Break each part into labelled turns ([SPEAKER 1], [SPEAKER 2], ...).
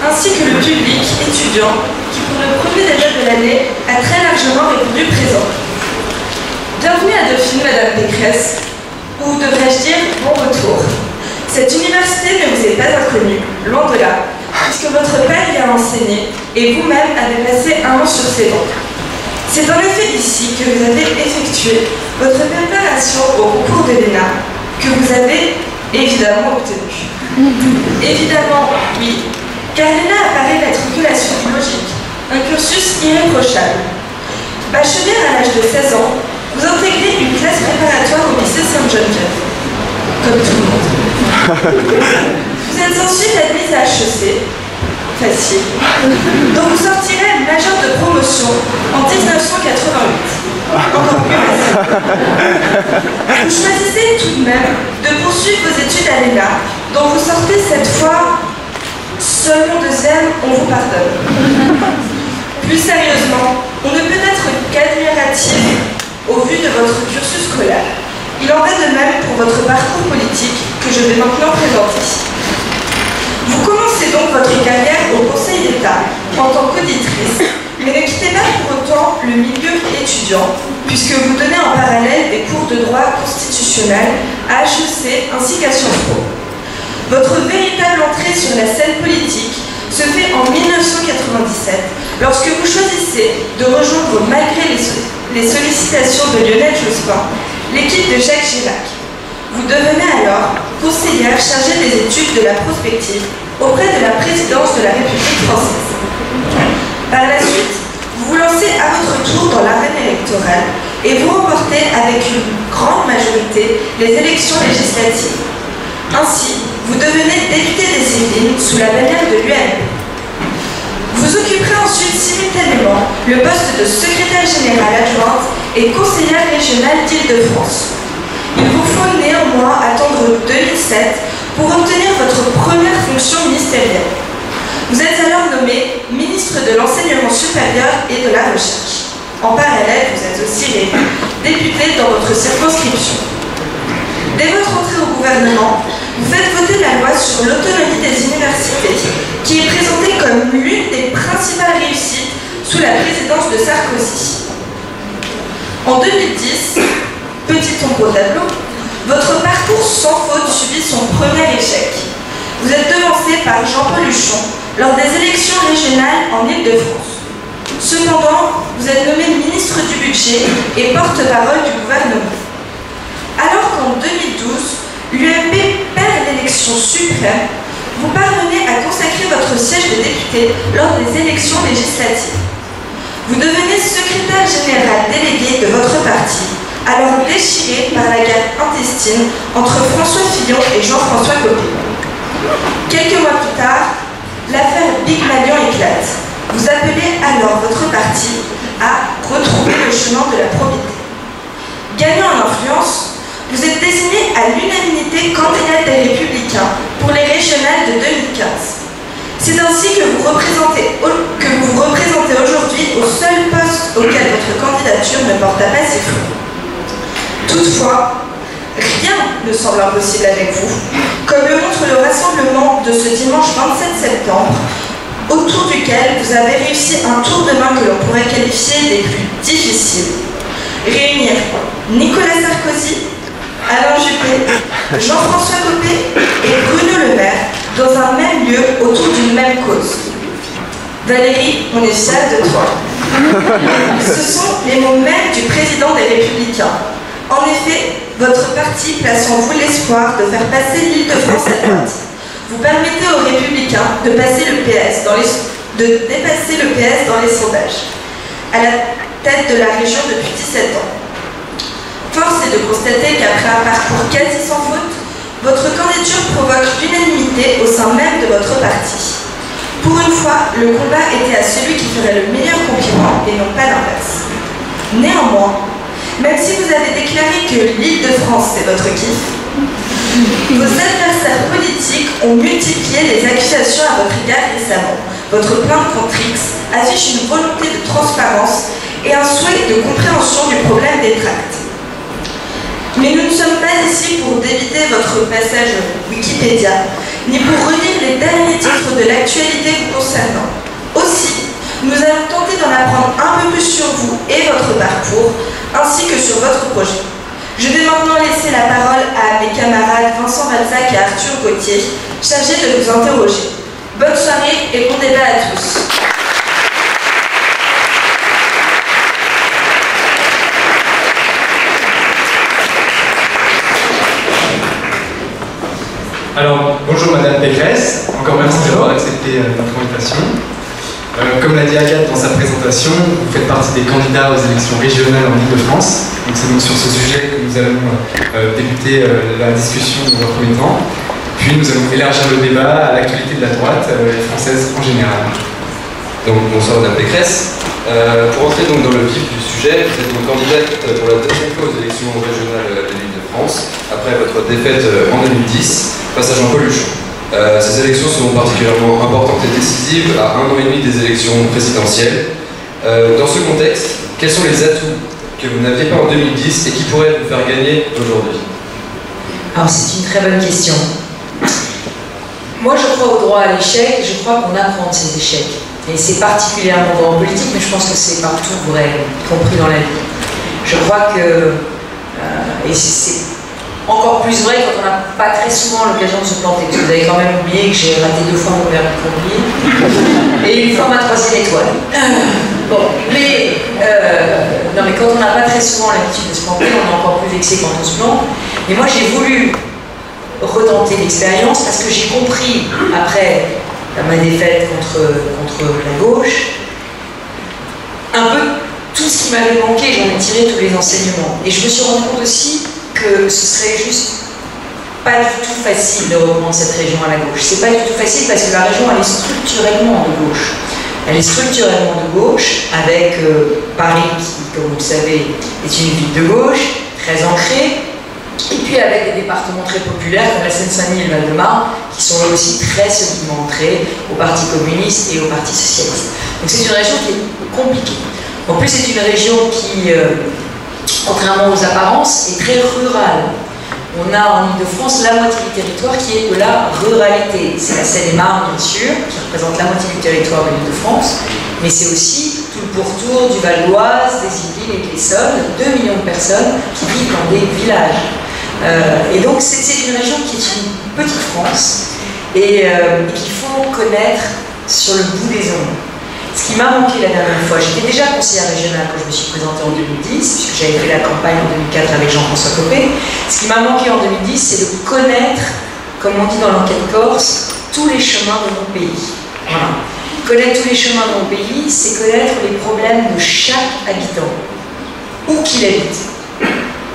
[SPEAKER 1] ainsi que le public étudiant qui, pour le premier débat de l'année, a très largement répondu présent. Bienvenue à Dauphine, Madame Pécresse, ou devrais-je dire bon retour. Cette université ne vous est pas inconnue, loin de là, puisque votre père y a enseigné et vous-même avez passé 1 an sur ses bancs. C'est en effet ici que vous avez effectué votre préparation au concours de l'ENA, que vous avez évidemment obtenu. Évidemment, oui, car l'ENA apparaît n'être que la suite logique, un cursus irréprochable. Bachelier à l'âge de 16 ans, vous intégrez une classe préparatoire au lycée Sainte-Geneviève, comme tout le monde. Vous êtes ensuite admise à HEC, facile, dont vous sortirez major de promotion en 1988. Encore plus facile. Vous choisissez tout de même de poursuivre vos études à l'ENA, dont vous sortez cette fois seulement 2e, on vous pardonne. Plus sérieusement, on ne peut être qu'admiratif au vu de votre cursus scolaire. Il en va de même pour votre parcours politique que je vais maintenant présenter. Vous commencez donc votre carrière au Conseil d'État en tant qu'auditrice, mais ne quittez pas pour autant le milieu étudiant, puisque vous donnez en parallèle des cours de droit constitutionnel à HEC ainsi qu'à Sciences Po. Votre véritable entrée sur la scène politique se fait en 1997, lorsque vous choisissez de rejoindre, malgré les sollicitations de Lionel Jospin, l'équipe de Jacques Chirac. Vous devenez alors conseillère chargée des études de la prospective auprès de la présidence de la République française. Par la suite, vous vous lancez à votre tour dans l'arène électorale et vous remportez avec une grande majorité les élections législatives. Ainsi, vous devenez député des Yvelines sous la bannière de l'UMP. Vous occuperez ensuite simultanément le poste de secrétaire générale adjointe et conseillère régionale d'Île-de-France. Il vous faut néanmoins attendre 2007 pour obtenir votre première fonction ministérielle. Vous êtes alors nommé ministre de l'Enseignement supérieur et de la Recherche. En parallèle, vous êtes aussi élu député dans votre circonscription. Dès votre entrée au gouvernement, vous faites voter la loi sur l'autonomie des universités, qui est présentée comme l'une des principales réussites sous la présidence de Sarkozy. En 2010, petit ombre au tableau, votre parcours sans faute subit son premier échec. Vous êtes devancé par Jean-Paul Huchon lors des élections régionales en Île-de-France. Cependant, vous êtes nommé ministre du Budget et porte-parole du gouvernement. Alors qu'en 2012, l'UMP perd l'élection suprême, vous parvenez à consacrer votre siège de député lors des élections législatives. Vous devenez secrétaire général délégué de votre parti, alors déchiré par la guerre intestine entre François Fillon et Jean-François Copé. Quelques mois plus tard, l'affaire Big Malian éclate. Vous appelez alors votre parti à retrouver le chemin de la probité. Gagnant en influence, vous êtes désigné à l'unanimité candidat des Républicains pour les régionales de 2015. C'est ainsi que vous vous représentez aujourd'hui au seul poste auquel votre candidature ne porta pas ses fruits. Toutefois, rien ne semble impossible avec vous, comme le montre le rassemblement de ce dimanche 27 septembre, autour duquel vous avez réussi un tour de main que l'on pourrait qualifier des plus difficiles. Réunir Nicolas Sarkozy, Alain Juppé, Jean-François Copé et Bruno Le Maire dans un même lieu autour d'une même cause. Valérie, on est fiers de toi. Ce sont les mots mêmes du président des Républicains. En effet, votre parti place en vous l'espoir de faire passer l'Île-de-France à droite. Vous permettez aux Républicains de dépasser le PS dans les sondages, à la tête de la région depuis 17 ans. Force est de constater qu'après un parcours quasi sans faute, votre candidature provoque l'unanimité au sein même de votre parti. Pour une fois, le combat était à celui qui ferait le meilleur concurrent et non pas l'inverse. Néanmoins, même si vous avez déclaré que l'Île-de-France est votre kiff, vos adversaires politiques ont multiplié les accusations à votre égard récemment. Votre plainte contre X affiche une volonté de transparence et un souhait de compréhension du problème des tracts. Mais nous ne sommes pas ici pour débiter votre passage Wikipédia, ni pour relire les derniers titres de l'actualité vous concernant. Aussi, nous allons tenter d'en apprendre un peu plus sur vous et votre parcours, ainsi que sur votre projet. Je vais maintenant laisser la parole à mes camarades Vincent Balzac et Arthur Gauthier, chargés de vous interroger. Bonne soirée et bon débat à tous.
[SPEAKER 2] Alors, bonjour Madame Pécresse, encore merci d'avoir accepté notre invitation. Comme l'a dit Agathe dans sa présentation, vous faites partie des candidats aux élections régionales en Île-de-France. Donc c'est donc sur ce sujet que nous allons débuter la discussion dans un premier temps. Puis nous allons élargir le débat à l'actualité de la droite et française en général.
[SPEAKER 3] Donc bonsoir Madame Pécresse. Pour entrer donc dans le vif du sujet, vous êtes donc candidate pour la deuxième fois aux élections régionales de l'Île-de-France, après votre défaite en 2010 face à Jean Coluchon. Ces élections sont particulièrement importantes et décisives à 1 an et demi des élections présidentielles. Dans ce contexte, quels sont les atouts que vous n'aviez pas en 2010 et qui pourraient vous faire gagner aujourd'hui?
[SPEAKER 4] Alors c'est une très bonne question. Moi je crois au droit à l'échec et je crois qu'on apprend de ces échecs. Et c'est particulièrement vrai en politique, mais je pense que c'est partout vrai, y compris dans la vie. Je crois que, et c'est encore plus vrai quand on n'a pas très souvent l'occasion de se planter. Parce que vous avez quand même oublié que j'ai raté 2 fois mon permis de conduire et 1 fois ma 3e étoile. Bon, mais non, mais quand on n'a pas très souvent l'habitude de se planter, on est encore plus vexé quand on se plante. Et moi j'ai voulu retenter l'expérience parce que j'ai compris après ma défaite contre la gauche un peu tout ce qui m'avait manqué. J'en ai tiré tous les enseignements et je me suis rendu compte aussi que ce serait juste pas du tout facile de reprendre cette région à la gauche. C'est pas du tout facile parce que la région elle est structurellement de gauche. Elle est structurellement de gauche avec Paris qui, comme vous le savez, est une ville de gauche, très ancrée, et puis avec des départements très populaires comme la Seine-Saint-Denis et le Val-de-Marne qui sont là aussi très solidement ancrés au Parti communiste et au Parti socialiste. Donc c'est une région qui est compliquée. En plus c'est une région qui contrairement aux apparences, est très rurale. On a en Île-de-France la moitié du territoire qui est de la ruralité. C'est la Seine-et-Marne, bien sûr, qui représente la moitié du territoire de l'Île-de-France, mais c'est aussi tout le pourtour du Val d'Oise, des Yvelines et de l'Essonne, 2 millions de personnes qui vivent dans des villages. Et donc c'est une région qui est une petite France et qu'il faut connaître sur le bout des ongles. Ce qui m'a manqué la dernière fois, j'étais déjà conseillère régionale quand je me suis présentée en 2010, puisque j'avais fait la campagne en 2004 avec Jean-François Copé. Ce qui m'a manqué en 2010, c'est de connaître, comme on dit dans l'enquête corse, tous les chemins de mon pays. Voilà. Connaître tous les chemins de mon pays, c'est connaître les problèmes de chaque habitant, où qu'il habite.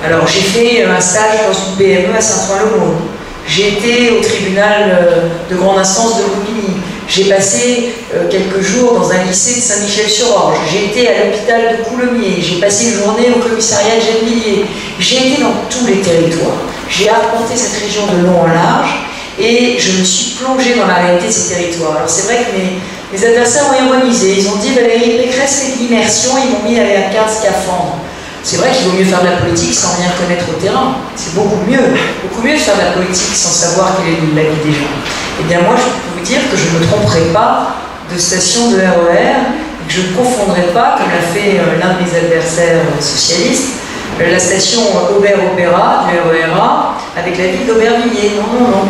[SPEAKER 4] Alors j'ai fait un stage dans une PME à Saint-Ouen-le-Monde. J'ai été au tribunal de grande instance de Bobigny. J'ai passé quelques jours dans un lycée de Saint-Michel-sur-Orge. J'ai été à l'hôpital de Coulommiers. J'ai passé une journée au commissariat de Gennevilliers. J'ai été dans tous les territoires. J'ai arpenté cette région de long en large et je me suis plongée dans la réalité de ces territoires. Alors c'est vrai que mes adversaires ont ironisé. Ils ont dit Valérie Pécresse fait de l'immersion, ils m'ont mis avec un cadre scaphandre. C'est vrai qu'il vaut mieux faire de la politique sans rien connaître au terrain. C'est beaucoup mieux de faire de la politique sans savoir quelle est la vie des gens. Eh bien moi, je peux vous dire que je ne me tromperai pas de station de RER, et que je ne confondrai pas, comme l'a fait l'un de mes adversaires socialistes, la station Aubert-Opéra du RER-A avec la ville d'Aubervilliers. Non, non, non.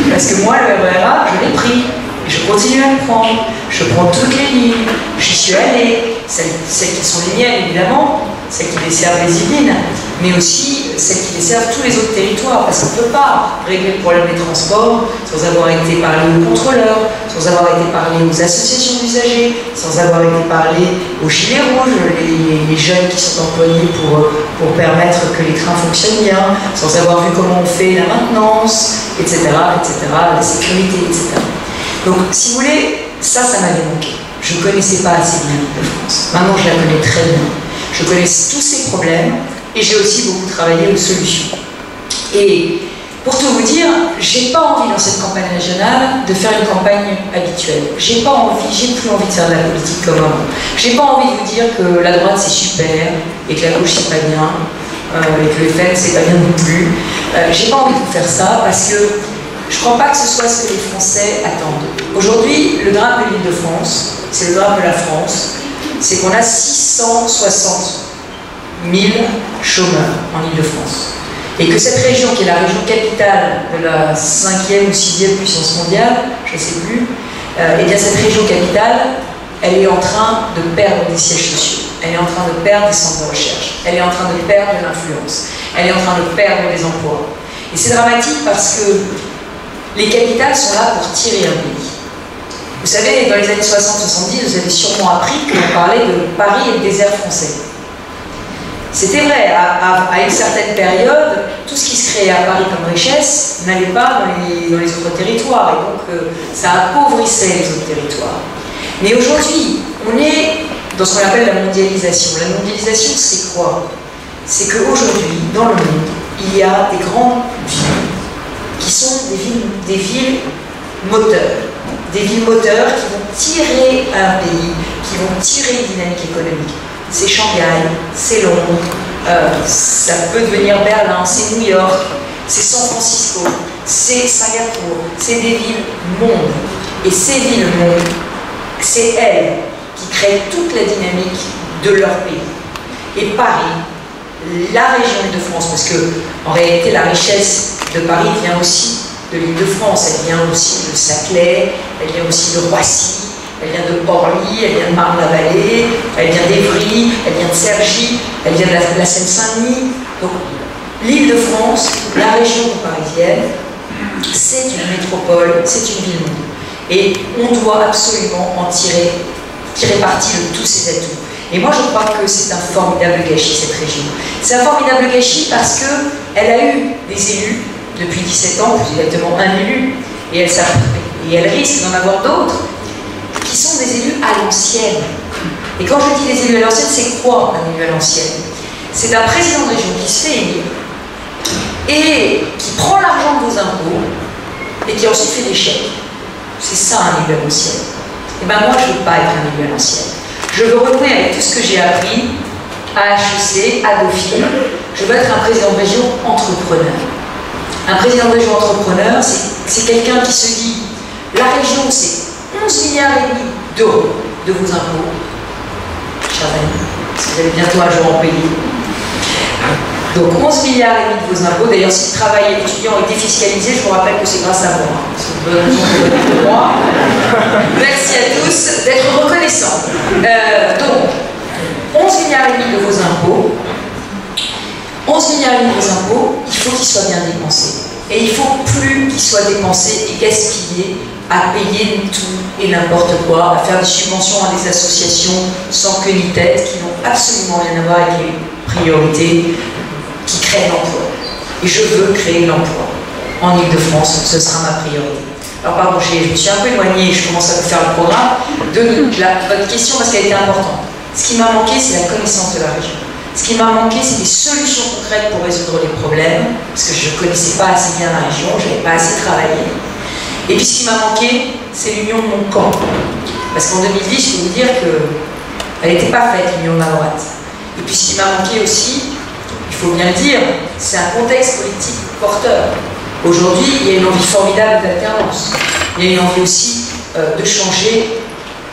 [SPEAKER 4] Parce que moi, le RER-A, je l'ai pris. Et je continue à le prendre. Je prends toutes les lignes. J'y suis allée. Celles qui sont les miennes, évidemment, celles qui desservent les Yvelines, mais aussi celles qui desservent tous les autres territoires, parce qu'on ne peut pas régler le problème des transports sans avoir été parlé aux contrôleurs, sans avoir été parlé aux associations d'usagers, sans avoir été parlé aux gilets rouges, les jeunes qui sont employés pour permettre que les trains fonctionnent bien, sans avoir vu comment on fait la maintenance, etc., la sécurité, etc. Donc, si vous voulez, ça m'avait manqué. Je ne connaissais pas assez bien l'Île-de-France. Maintenant, je la connais très bien. Je connais tous ces problèmes et j'ai aussi beaucoup travaillé aux solutions. Et pour tout vous dire, j'ai pas envie dans cette campagne régionale de faire une campagne habituelle. J'ai plus envie de faire de la politique comme avant. J'ai pas envie de vous dire que la droite c'est super et que la gauche c'est pas bien et que le FN c'est pas bien non plus. J'ai pas envie de vous faire ça parce que je crois pas que ce soit ce que les Français attendent. Aujourd'hui, le drame de l'Île-de-France, c'est le drame de la France, c'est qu'on a 660 000 chômeurs en Île-de-France. Et que cette région, qui est la région capitale de la 5e ou 6e puissance mondiale, je ne sais plus, et bien cette région capitale, elle est en train de perdre des sièges sociaux, elle est en train de perdre des centres de recherche, elle est en train de perdre de l'influence, elle est en train de perdre des emplois. Et c'est dramatique parce que les capitales sont là pour tirer un pays. Vous savez, dans les années 60-70, vous avez sûrement appris qu'on parlait de Paris et le désert français. C'était vrai, à une certaine période, tout ce qui se créait à Paris comme richesse n'allait pas dans les autres territoires, et donc ça appauvrissait les autres territoires. Mais aujourd'hui, on est dans ce qu'on appelle la mondialisation. La mondialisation, c'est quoi? C'est qu'aujourd'hui, dans le monde, il y a des grandes villes qui sont des villes moteurs. Des villes moteurs qui vont tirer un pays, qui vont tirer une dynamique économique. C'est Shanghai, c'est Londres, ça peut devenir Berlin, c'est New York, c'est San Francisco, c'est Singapour, c'est des villes mondes. Et ces villes mondes, c'est elles qui créent toute la dynamique de leur pays. Et Paris, la région Île-de-France, parce que en réalité la richesse de Paris vient aussi de l'Île-de-France, elle vient aussi de Saclay, elle vient aussi de Roissy, elle vient de Orly, elle vient de Marne-la-Vallée, elle vient d'Évry, elle vient de Cergy, elle vient de la Seine-Saint-Denis. Donc l'Île-de-France, la région parisienne, c'est une métropole, c'est une ville monde. Et on doit absolument en tirer parti de tous ces atouts. Et moi, je crois que c'est un formidable gâchis, cette région. C'est un formidable gâchis parce qu'elle a eu des élus depuis 17 ans, plus exactement un élu, et elle risque d'en avoir d'autres, qui sont des élus à l'ancienne. Et quand je dis des élus à l'ancienne, c'est quoi un élu à l'ancienne? C'est un président de région qui se fait élire et qui prend l'argent de vos impôts et qui ensuite fait des chèques. C'est ça un élu à l'ancienne. Et bien moi, je ne veux pas être un élu à l'ancienne. Je veux renouer avec tout ce que j'ai appris à HEC, à Dauphine. Je veux être un président de région entrepreneur. Un président de région entrepreneur, c'est quelqu'un qui se dit, la région, c'est 11,5 milliards d'euros de vos impôts. Chers amis, parce que vous allez bientôt un jour en payer. Donc 11,5 milliards de vos impôts. D'ailleurs, si le travail étudiant est défiscalisé, je vous rappelle que c'est grâce à moi. C'est une bonne raison pour moi. Merci à tous d'être reconnaissants. Donc, 11,5 milliards de vos impôts. 11,5 milliards de vos impôts, il faut qu'ils soient bien dépensés. Et il ne faut plus qu'ils soient dépensés et gaspillés à payer tout et n'importe quoi, à faire des subventions à des associations sans queue ni tête, qui n'ont absolument rien à voir avec les priorités qui créent l'emploi. Et je veux créer l'emploi. En Île-de-France, ce sera ma priorité. Alors pardon, je me suis un peu éloignée, je commence à vous faire le programme de votre question parce qu'elle était importante. Ce qui m'a manqué, c'est la connaissance de la région. Ce qui m'a manqué, c'est des solutions concrètes pour résoudre les problèmes, parce que je ne connaissais pas assez bien la région, je n'avais pas assez travaillé. Et puis ce qui m'a manqué, c'est l'union de mon camp. Parce qu'en 2010, je peux vous dire qu'elle n'était pas faite, l'union de la droite. Et puis ce qui m'a manqué aussi, il faut bien le dire, c'est un contexte politique porteur. Aujourd'hui, il y a une envie formidable d'alternance. Il y a une envie aussi de changer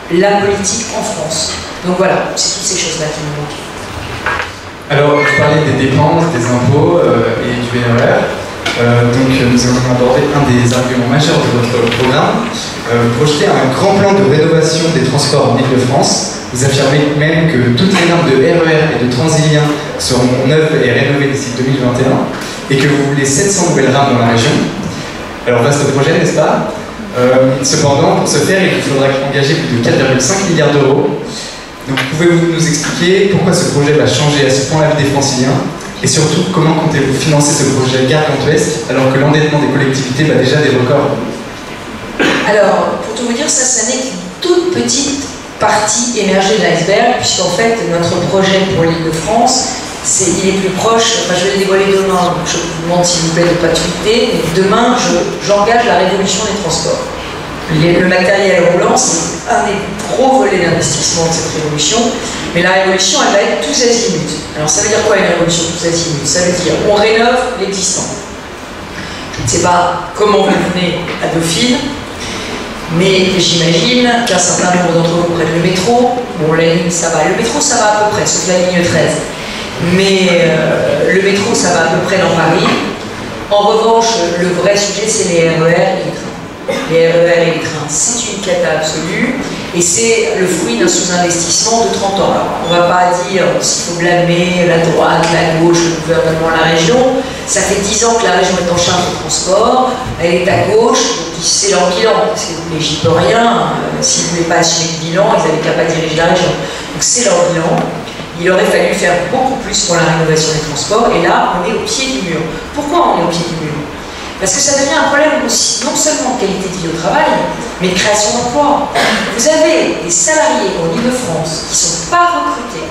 [SPEAKER 4] la politique en France. Donc voilà, c'est toutes ces choses-là qui me manquent.
[SPEAKER 2] Alors, vous parlez des dépenses, des impôts et du RER. Donc, nous allons aborder un des arguments majeurs de votre programme. Vous projetez un grand plan de rénovation des transports en Île-de-France. Vous affirmez même que toutes les normes de RER et de Transilien seront neuves et rénovées d'ici 2021 et que vous voulez 700 nouvelles rames dans la région. Alors, vaste projet, n'est-ce pas? Cependant, pour ce faire, il vous faudra engager plus de 4,5 milliards d'euros. Donc, pouvez-vous nous expliquer pourquoi ce projet va changer à ce point la vie des Franciliens et surtout, comment comptez-vous financer ce projet gargantuesque alors que l'endettement des collectivités bat déjà des records?
[SPEAKER 4] Alors, pour tout vous dire, ça n'est qu'une toute petite partie émergée de l'iceberg, puisqu'en fait, notre projet pour l'Île-de-France, il est plus proche, enfin je vais le dévoiler demain, je vous demande s'il vous plaît de ne pas tweeter, mais demain, j'engage la révolution des transports. Le matériel roulant, c'est un des gros volets d'investissement de cette révolution, mais la révolution, elle va être tous azimuts. Alors ça veut dire quoi une révolution tous azimuts? Ça veut dire on rénove l'existant. Je ne sais pas comment vous venez à Dauphine, Mais j'imagine qu'un certain nombre d'entre vous prennent le métro. Bon, la ligne, ça va. Le métro, ça va à peu près, sauf la ligne 13. Mais le métro, ça va à peu près dans Paris. En revanche, le vrai sujet, c'est les RER et les trains. Les RER et les trains, c'est une cata absolue. Et c'est le fruit d'un sous-investissement de 30 ans. Alors, on ne va pas dire s'il faut blâmer la droite, la gauche, le gouvernement, la région. Ça fait 10 ans que la région est en charge du transport. Elle est à gauche. C'est leur bilan, parce que j'y peux rien. S'ils ne voulaient pas assumer le bilan, ils n'avaient qu'à pas diriger la région. Donc c'est leur bilan. Il aurait fallu faire beaucoup plus pour la rénovation des transports. Et là, on est au pied du mur. Pourquoi on est au pied du mur? Parce que ça devient un problème aussi, non seulement de qualité de vie au travail, mais de création d'emplois. Vous avez des salariés en Île-de-France qui ne sont pas recrutés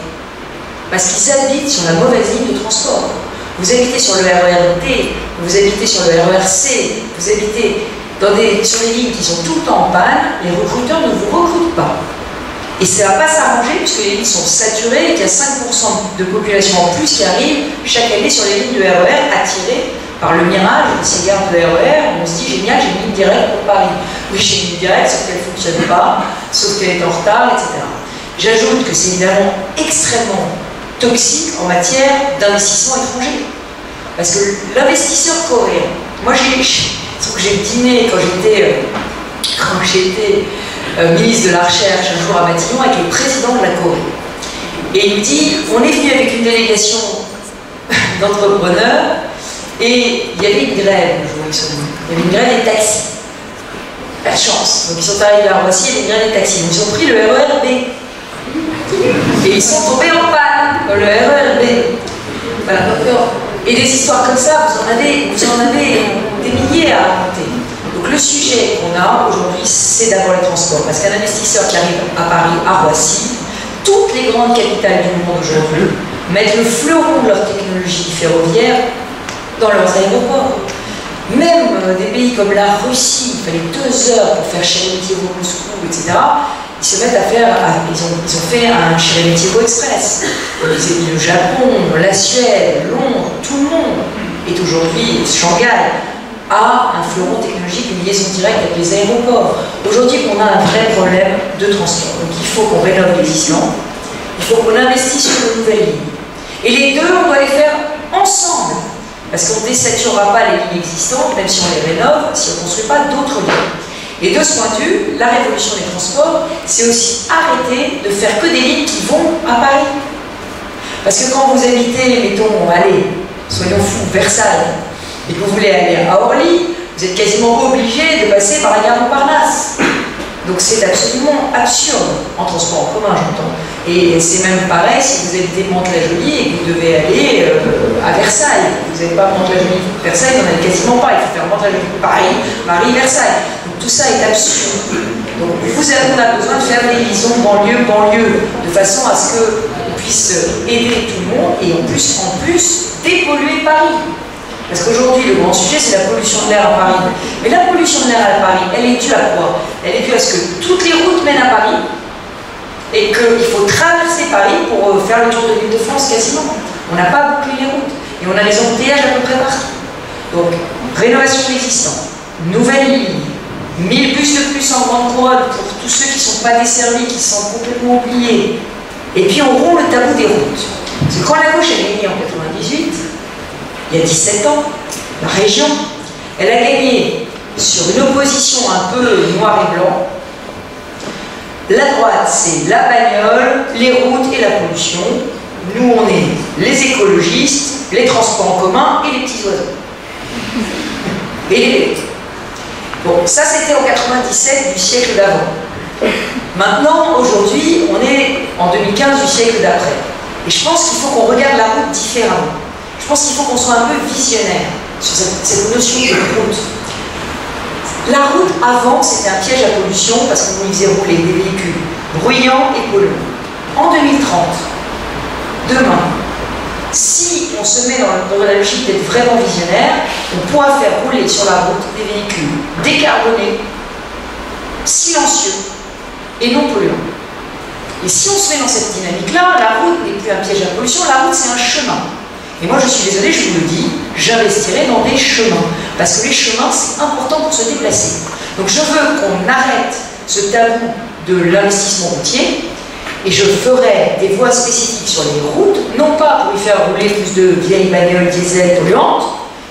[SPEAKER 4] parce qu'ils habitent sur la mauvaise ligne de transport. Vous habitez sur le RER D, vous habitez sur le RER C, vous habitez sur des lignes qui sont tout le temps en panne, les recruteurs ne vous recrutent pas. Et ça ne va pas s'arranger puisque les lignes sont saturées et qu'il y a 5% de population en plus qui arrive chaque année sur les lignes de RER attirées par le mirage de ces gares de RER. On se dit génial, j'ai une ligne directe pour Paris. Oui, j'ai une ligne directe, sauf qu'elle ne fonctionne pas, sauf qu'elle est en retard, etc. J'ajoute que c'est évidemment extrêmement toxique en matière d'investissement étranger. Parce que l'investisseur coréen, moi j'ai dîné quand j'étais ministre de la Recherche un jour à Matignon avec le président de la Corée. Et il me dit, on est venu avec une délégation d'entrepreneurs et il y avait une grève le jour où ils sont venus. Il y avait une grève des taxis. Pas de chance. Donc ils sont arrivés à Roissy, il y avait une grève des taxis. Donc, ils ont pris le RER B. Et ils sont tombés en panne dans le RER B. Voilà. Et des histoires comme ça, vous en avez des milliers à raconter. Donc le sujet qu'on a aujourd'hui, c'est d'abord les transports. Parce qu'un investisseur qui arrive à Paris, à Roissy, toutes les grandes capitales du monde aujourd'hui mettent le fleuron de leur technologie ferroviaire dans leurs aéroports. Même des pays comme la Russie, il fallait 2 heures pour faire Sheremetyevo-Moscou, etc. Ils se mettent à faire, ils ont fait un Sheremetyevo Express. Le Japon, la Suède, Londres, tout le monde est aujourd'hui, Shanghai, a un fleuron technologique, une liaison directe avec les aéroports. Aujourd'hui, on a un vrai problème de transport. Donc il faut qu'on rénove l'existant, il faut qu'on investisse sur de nouvelles lignes. Et les deux, on doit les faire ensemble. Parce qu'on ne désaturera pas les lignes existantes, même si on les rénove, si on ne construit pas d'autres lignes. Et de ce point de vue, la révolution des transports, c'est aussi arrêter de faire que des lignes qui vont à Paris. Parce que quand vous habitez, mettons, allez, soyons fous, Versailles, et que vous voulez aller à Orly, vous êtes quasiment obligé de passer par la gare Montparnasse. Donc c'est absolument absurde, en transport en commun, j'entends. Et c'est même pareil si vous habitez Mantes-la-Jolie et que vous devez aller à Versailles. Vous n'avez pas Mantes-la-Jolie, Versailles, vous n'en avez quasiment pas. Il faut faire Mantes-la-Jolie, Paris, Paris, Versailles. Donc tout ça est absurde. Donc on a besoin de faire des liaisons banlieue, de façon à ce qu'on puisse aider tout le monde et en plus dépolluer Paris. Parce qu'aujourd'hui, le grand sujet, c'est la pollution de l'air à Paris. Mais la pollution de l'air à Paris, elle est due à quoi? Elle est due à ce que toutes les routes mènent à Paris et qu'il faut traverser Paris pour faire le tour de l'Île-de-France quasiment. On n'a pas bouclé les routes et on a les embouteillages à peu près partout. Donc, rénovation existante, nouvelle ligne, 1000 bus de plus en grande couronne pour tous ceux qui ne sont pas desservis, qui sont complètement oubliés. Et puis on rompt le tabou des routes. Parce que quand la gauche a gagné en 98, il y a 17 ans, la région, elle a gagné sur une opposition un peu noir et blanc. La droite, c'est la bagnole, les routes et la pollution. Nous, on est les écologistes, les transports en commun et les petits oiseaux. Et les vélos. Bon, ça c'était en 97 du siècle d'avant. Maintenant, aujourd'hui, on est en 2015 du siècle d'après. Et je pense qu'il faut qu'on regarde la route différemment. Je pense qu'il faut qu'on soit un peu visionnaire sur cette notion de route. La route, avant, c'était un piège à pollution parce qu'on y faisait rouler des véhicules bruyants et polluants. En 2030, demain, si on se met dans la logique d'être vraiment visionnaire, on pourra faire rouler sur la route des véhicules décarbonés, silencieux et non polluants. Et si on se met dans cette dynamique-là, la route n'est plus un piège à pollution, la route c'est un chemin. Et moi je suis désolée, je vous le dis, j'investirai dans des chemins. Parce que les chemins, c'est important pour se déplacer. Donc je veux qu'on arrête ce tabou de l'investissement routier, et je ferai des voies spécifiques sur les routes, non pas pour y faire rouler plus de vieilles bagnoles diesel polluantes,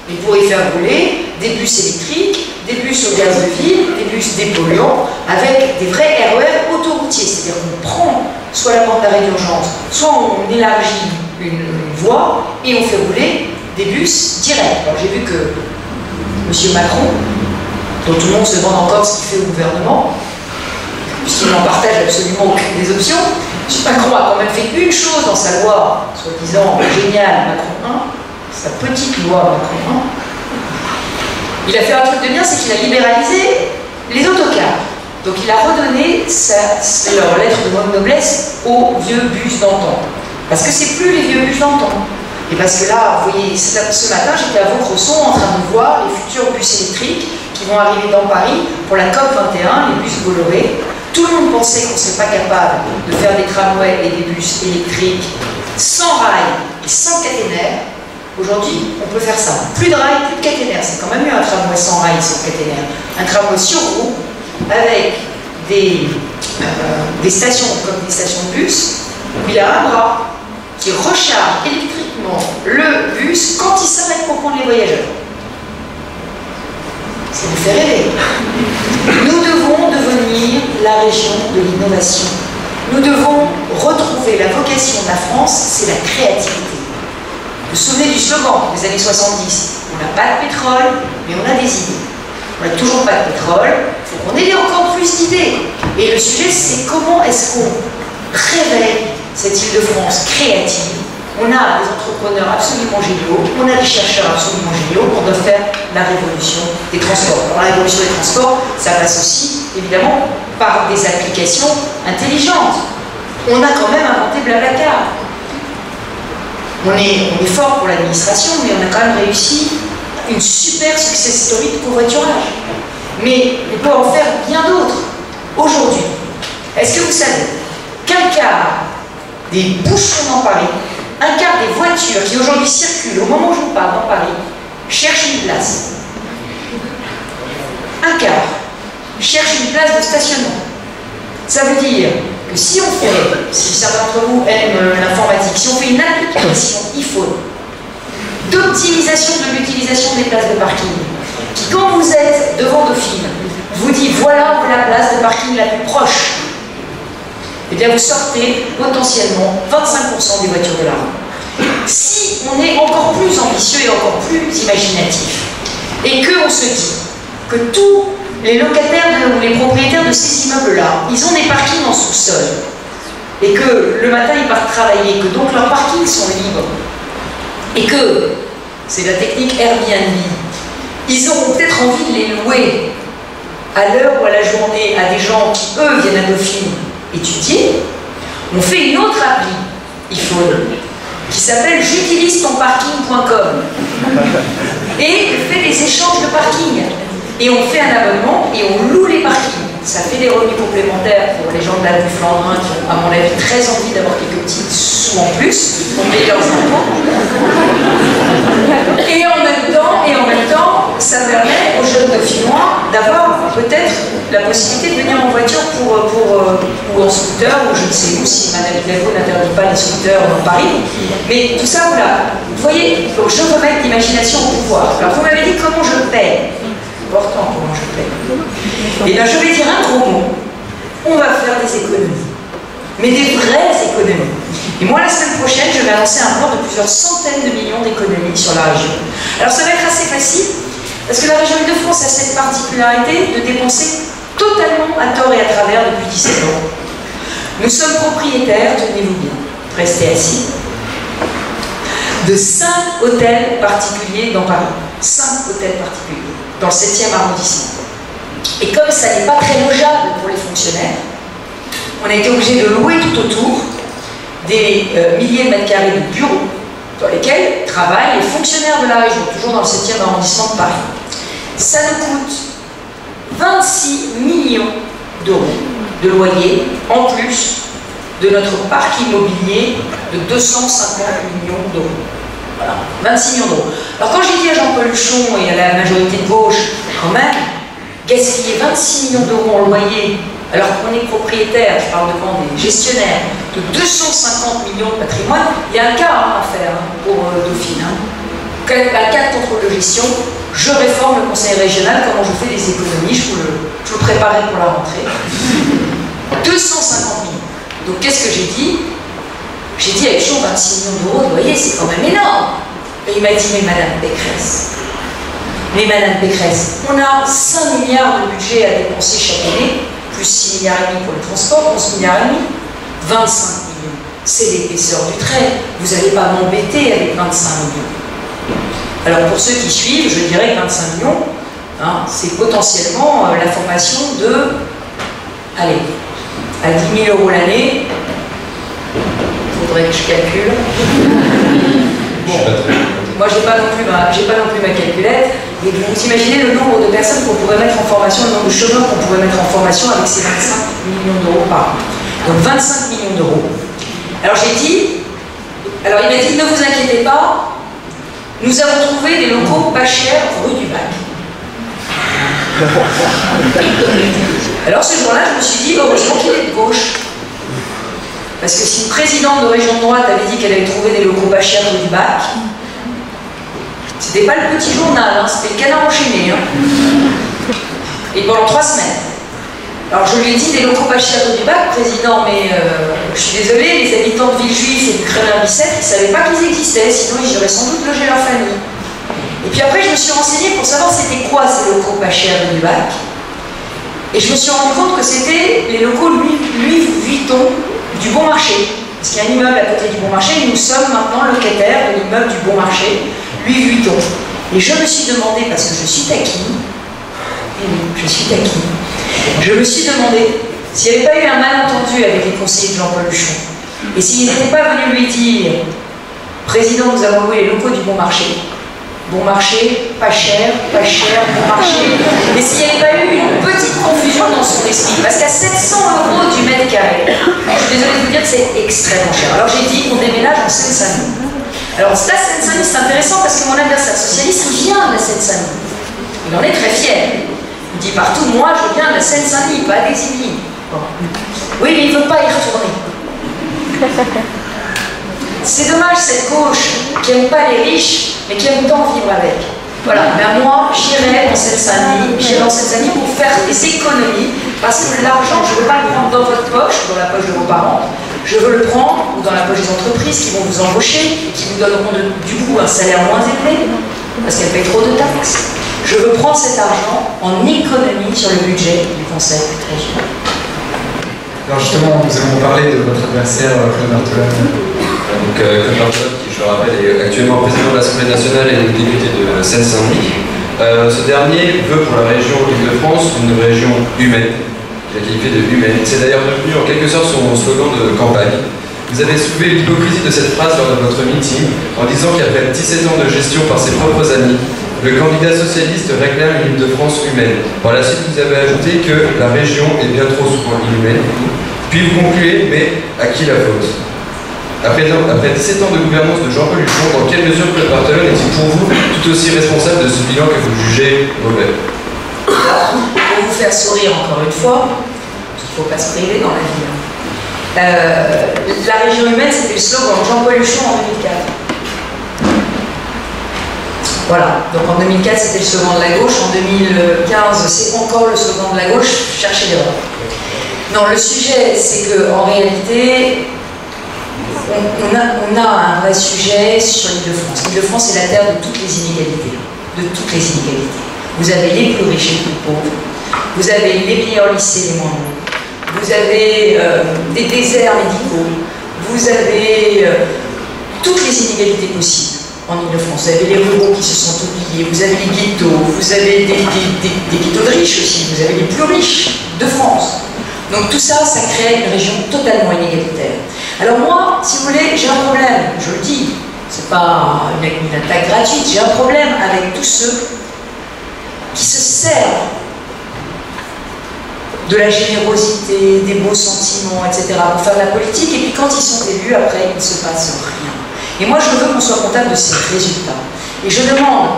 [SPEAKER 4] mais pour y faire rouler des bus électriques, des bus au gaz de ville, des bus dépolluants, avec des vrais RER autoroutiers. C'est-à-dire qu'on prend soit la bande d'arrêt d'urgence, soit on élargit une voie et on fait rouler des bus directs. Alors j'ai vu que M. Macron, dont tout le monde se demande encore ce qu'il fait au gouvernement, puisqu'il n'en partage absolument aucune des options, M. Macron a quand même fait une chose dans sa loi, soi-disant géniale, Macron 1, sa petite loi Macron 1. Il a fait un truc de bien, c'est qu'il a libéralisé les autocars. Donc il a redonné leur lettre de bonne noblesse aux vieux bus d'antan. Parce que c'est plus les vieux bus d'antan. Et parce que là, vous voyez, ce matin, j'étais à Vaucresson en train de voir les futurs bus électriques qui vont arriver dans Paris pour la COP 21, les bus Bolloré. Tout le monde pensait qu'on ne serait pas capable de faire des tramways et des bus électriques sans rails et sans caténaire. Aujourd'hui, on peut faire ça. Plus de rails, plus de caténaire. C'est quand même mieux un tramway sans rails, sans caténaire. Un tramway sur roue, avec des stations comme des stations de bus, où il y a un bras qui recharge électriquement le bus quand il s'arrête pour prendre les voyageurs. Ça nous fait rêver. Nous devons devenir la région de l'innovation. Nous devons retrouver la vocation de la France, c'est la créativité. Vous vous souvenez du slogan des années 70 ? On n'a pas de pétrole, mais on a des idées. On n'a toujours pas de pétrole, il faut qu'on ait encore plus d'idées. Et le sujet, c'est comment est-ce qu'on réveille cette Île-de-France créative. On a des entrepreneurs absolument géniaux, on a des chercheurs absolument géniaux, on doit faire la révolution des transports. Alors la révolution des transports, ça passe aussi, évidemment, par des applications intelligentes. On a quand même inventé Blablacar. On est fort pour l'administration, mais on a quand même réussi une super success story de covoiturage. Mais on peut en faire bien d'autres. Aujourd'hui, est-ce que vous savez qu'un quart des bouchons dans Paris, un quart des voitures qui aujourd'hui circulent au moment où je vous parle dans Paris, cherchent une place. Un quart cherchent une place de stationnement. Ça veut dire que si on fait, si certains d'entre vous aiment l'informatique, si on fait une application iPhone d'optimisation de l'utilisation des places de parking, qui quand vous êtes devant Dauphine, vous dit voilà la place de parking la plus proche, et bien vous sortez potentiellement 25% des voitures de la rue. Si on est encore plus ambitieux et encore plus imaginatif, et qu'on se dit que tous les locataires ou les propriétaires de ces immeubles-là, ils ont des parkings en sous-sol, et que le matin ils partent travailler, que donc leurs parkings sont libres, et que, c'est la technique Airbnb, ils auront peut-être envie de les louer à l'heure ou à la journée à des gens qui, eux, viennent à Dauphine étudier. On fait une autre appli, iPhone, qui s'appelle j'utilistonparking.com, et on fait des échanges de parking. Et on fait un abonnement et on loue les parkings. Ça fait des revenus complémentaires pour les gens de la rue Flandrin qui ont, à mon avis, très envie d'avoir quelques petits sous en plus pour payer leurs impôts. Et en même temps, ça permet aux jeunes dauphinois d'avoir peut-être la possibilité de venir en voiture ou en scooter, ou je ne sais où, si Madame Hidalgo n'interdit pas les scooters dans Paris. Mais tout ça, voilà. Vous voyez, donc je veux mettre l'imagination au pouvoir. Alors vous m'avez dit comment je paie. Important comment je paie. Et bien je vais dire un gros mot. On va faire des économies. Mais des vraies économies. Et moi la semaine prochaine, je vais annoncer un plan de plusieurs centaines de millions d'économies sur la région. Alors ça va être assez facile, parce que la région Île-de-France a cette particularité de dépenser totalement à tort et à travers depuis 17 ans. Nous sommes propriétaires, tenez-vous bien, restez assis, de 5 hôtels particuliers dans Paris. 5 hôtels particuliers, dans le 7e arrondissement. Et comme ça n'est pas très logeable pour les fonctionnaires, on a été obligé de louer tout autour des milliers de mètres carrés de bureaux dans lesquels travaillent les fonctionnaires de la région, toujours dans le 7e arrondissement de Paris. Ça nous coûte 26 millions d'euros de loyer, en plus de notre parc immobilier de 250 millions d'euros. Voilà, 26 millions d'euros. Alors quand j'ai dit à Jean-Paul Huchon et à la majorité de gauche, quand même, gaspiller 26 millions d'euros en loyer, alors qu'on est propriétaire, je parle devant des gestionnaires, de 250 millions de patrimoine, il y a un cas à faire pour Dauphine. Un cas de contrôle de gestion, je réforme le conseil régional, comment je fais des économies, je vous le préparais pour la rentrée. 250 millions. Donc qu'est-ce que j'ai dit? J'ai dit, avec toujours 26 millions d'euros de loyer, c'est quand même énorme. Et il m'a dit, mais Madame Pécresse, on a 5 milliards de budget à dépenser chaque année, plus 6 milliards et demi pour le transport, 11 milliards et demi, 25 millions. C'est l'épaisseur du trait. Vous n'allez pas m'embêter avec 25 millions. Alors pour ceux qui suivent, je dirais que 25 millions, hein, c'est potentiellement la formation de, allez, à 10 000 € l'année, il faudrait que je calcule. Bon, moi j'ai pas non plus ma calculette, mais vous imaginez le nombre de personnes qu'on pourrait mettre en formation, le nombre de chômeurs qu'on pourrait mettre en formation avec ces 25 millions d'euros par an. Donc 25 millions d'euros. Alors j'ai dit, alors il m'a dit, ne vous inquiétez pas, nous avons trouvé des locaux pas chers rue du Bac. Alors ce jour-là, je me suis dit, heureusement qu'il est de gauche. Parce que si une présidente de région de droite avait dit qu'elle avait trouvé des locaux pas chers rue du Bac, c'était pas le petit journal, hein, c'était le Canard enchaîné. Hein. Et pendant 3 semaines. Alors je lui ai dit, des locaux pas chers rue du Bac, président, mais je suis désolée, les habitants de Villejuif et du Crémer-Bicêtre, ils ne savaient pas qu'ils existaient, sinon ils auraient sans doute logé leur famille. Et puis après, je me suis renseignée pour savoir c'était quoi ces locaux pas chers rue du Bac. Et je me suis rendu compte que c'était les locaux Louis Vuitton du Bon Marché. Parce qu'il y a un immeuble à côté du Bon Marché, et nous sommes maintenant locataires de l'immeuble du Bon Marché, Louis Vuitton. Et je me suis demandé, parce que je suis taquine, et oui, je suis taquine, je me suis demandé s'il n'y avait pas eu un malentendu avec les conseillers de Jean-Paul Huchon, et s'ils n'étaient pas venus lui dire, président, nous avons loué les locaux du Bon Marché, pas cher, Bon Marché, mais s'il n'y avait pas eu une petite confusion dans son esprit, parce qu'à 700 € du mètre carré, je suis désolée de vous dire que c'est extrêmement cher. Alors j'ai dit qu'on déménage en Seine-Saint-Denis. Alors la Seine-Saint-Denis, c'est intéressant parce que mon adversaire socialiste, il vient de la Seine-Saint-Denis. Il en est très fier. Il dit partout, moi je viens de la Seine-Saint-Denis, pas des Yvelines. Bon. Oui, mais il ne veut pas y retourner. C'est dommage cette gauche qui n'aime pas les riches, mais qui aime tant vivre avec. Voilà, ben moi j'irai en Seine-Saint-Denis, pour faire des économies, parce que l'argent, je ne veux pas le prendre dans votre poche, dans la poche de vos parents, je veux le prendre ou dans la poche des entreprises qui vont vous embaucher et qui vous donneront du coup un salaire moins élevé, parce qu'elles payent trop de taxes. Je veux prendre cet argent en économie sur le budget du Conseil régional.
[SPEAKER 2] Alors justement, nous allons parler de votre adversaire, Claude Barthelone.
[SPEAKER 3] Donc Claude Barthelone, qui je le rappelle est actuellement président de l'Assemblée nationale et député de Seine-Saint-Denis. Ce dernier veut pour la région Île-de-France une région humaine, qu'il a qualifié de humaine. C'est d'ailleurs devenu en quelque sorte son slogan de campagne. Vous avez soulevé l'hypocrisie de cette phrase lors de votre meeting en disant qu'après 17 ans de gestion par ses propres amis, le candidat socialiste réclame une Île-de-France humaine. Par la suite, vous avez ajouté que la région est bien trop souvent inhumaine. Puis vous concluez, mais à qui la faute? Après 17 ans de gouvernance de Jean-Paul Huchon, dans quelle mesure Claude Barthelone est-il pour vous tout aussi responsable de ce bilan que vous jugez mauvais?
[SPEAKER 4] Alors, pour vous faire sourire encore une fois, il ne faut pas se priver dans la vie. La région humaine, c'était le slogan de Jean-Paul Huchon en 2004. Voilà, donc en 2004 c'était le slogan de la gauche, en 2015 c'est encore le slogan de la gauche, cherchez l'erreur. Non, le sujet c'est qu'en réalité, on a un vrai sujet sur l'Île-de-France. L'Île-de-France est la terre de toutes les inégalités. Vous avez les plus riches et les plus pauvres, vous avez les meilleurs lycées, les moins bons, vous avez des déserts médicaux, vous avez toutes les inégalités possibles. En Ile-de-France, vous avez les ruraux qui se sont oubliés, vous avez les ghettos, vous avez des ghettos de riches aussi, vous avez les plus riches de France. Donc tout ça, ça crée une région totalement inégalitaire. Alors moi, si vous voulez, j'ai un problème, je le dis, c'est pas une attaque gratuite, j'ai un problème avec tous ceux qui se servent de la générosité, des beaux sentiments, etc. pour faire de la politique, et puis quand ils sont élus, après, il ne se passe rien. Et moi, je veux qu'on soit comptable de ces résultats. Et je demande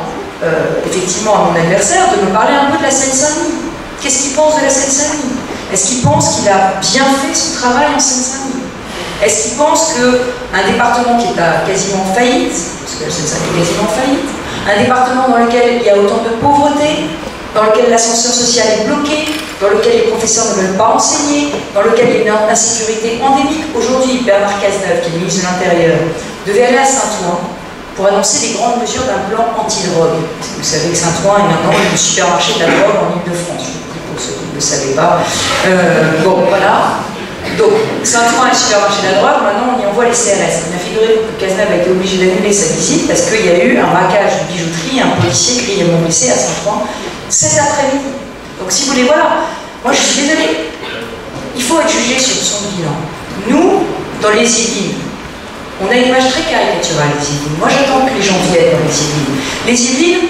[SPEAKER 4] effectivement à mon adversaire de me parler un peu de la Seine-Saint-Denis. Qu'est-ce qu'il pense de la Seine-Saint-Denis? Est-ce qu'il pense qu'il a bien fait son travail en Seine-Saint-Denis? Est-ce qu'il pense qu'un département qui est à quasiment faillite, parce que la Seine-Saint-Denis est quasiment faillite, un département dans lequel il y a autant de pauvreté, dans lequel l'ascenseur social est bloqué, dans lequel les professeurs ne veulent pas enseigner, dans lequel il y a une insécurité endémique. Aujourd'hui, Bernard Cazeneuve, qui est ministre de l'Intérieur, devait aller à Saint-Ouen pour annoncer les grandes mesures d'un plan anti-drogue. Vous savez que Saint-Ouen est maintenant le supermarché de la drogue en Ile-de-France, pour ceux qui ne le savaient pas. Bon, voilà. Donc, Saint-Ouen est le supermarché de la drogue, maintenant on y envoie les CRS. Il a figuré que Cazeneuve a été obligé d'annuler sa visite parce qu'il y a eu un braquage de bijouterie, un policier grièvement blessé à Saint-Ouen cet après-midi. Donc si vous voulez, voilà, moi je suis désolée, il faut être jugé sur son bilan. Nous, dans les Yvelines, on a une image très caricaturale des Yvelines. Moi j'attends que les gens viennent dans les Yvelines. Les Yvelines,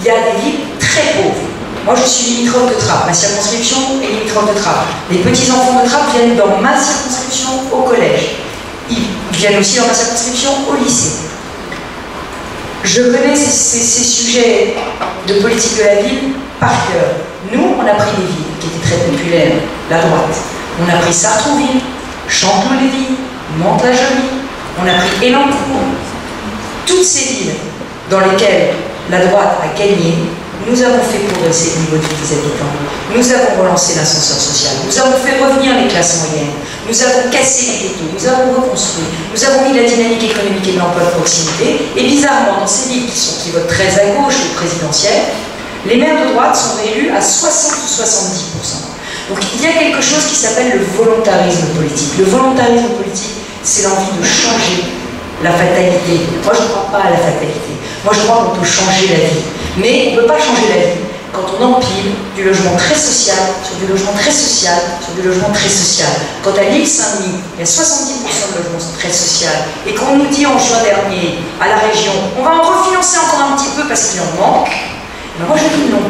[SPEAKER 4] il y a des villes très pauvres. Moi je suis limitrophe de Trappes, ma circonscription est limitrophe de Trappes. Les petits-enfants de Trappes viennent dans ma circonscription au collège. Ils viennent aussi dans ma circonscription au lycée. Je connais ces sujets de politique de la ville par cœur. Nous, on a pris des villes qui étaient très populaires, la droite. On a pris Sartrouville, Chanteloup-Lévis, Mantes-la-Jolie, on a pris Élancourt. Toutes ces villes dans lesquelles la droite a gagné, nous avons fait progresser le niveau de vie des habitants. Nous avons relancé l'ascenseur social. Nous avons fait revenir les classes moyennes. Nous avons cassé les ghettos. Nous avons reconstruit. Nous avons mis la dynamique économique et de l'emploi de proximité. Et bizarrement, dans ces villes qui votent très à gauche ou présidentielles, les maires de droite sont élus à 60 ou 70%. Donc il y a quelque chose qui s'appelle le volontarisme politique. Le volontarisme politique, c'est l'envie de changer la fatalité. Moi, je ne crois pas à la fatalité. Moi, je crois qu'on peut changer la vie. Mais on ne peut pas changer la vie quand on empile du logement très social sur du logement très social sur du logement très social. Quand à l'île Saint-Denis, il y a 70% de logements très social et qu'on nous dit en juin dernier à la région, on va en refinancer encore un petit peu parce qu'il en manque, ben moi je dis non.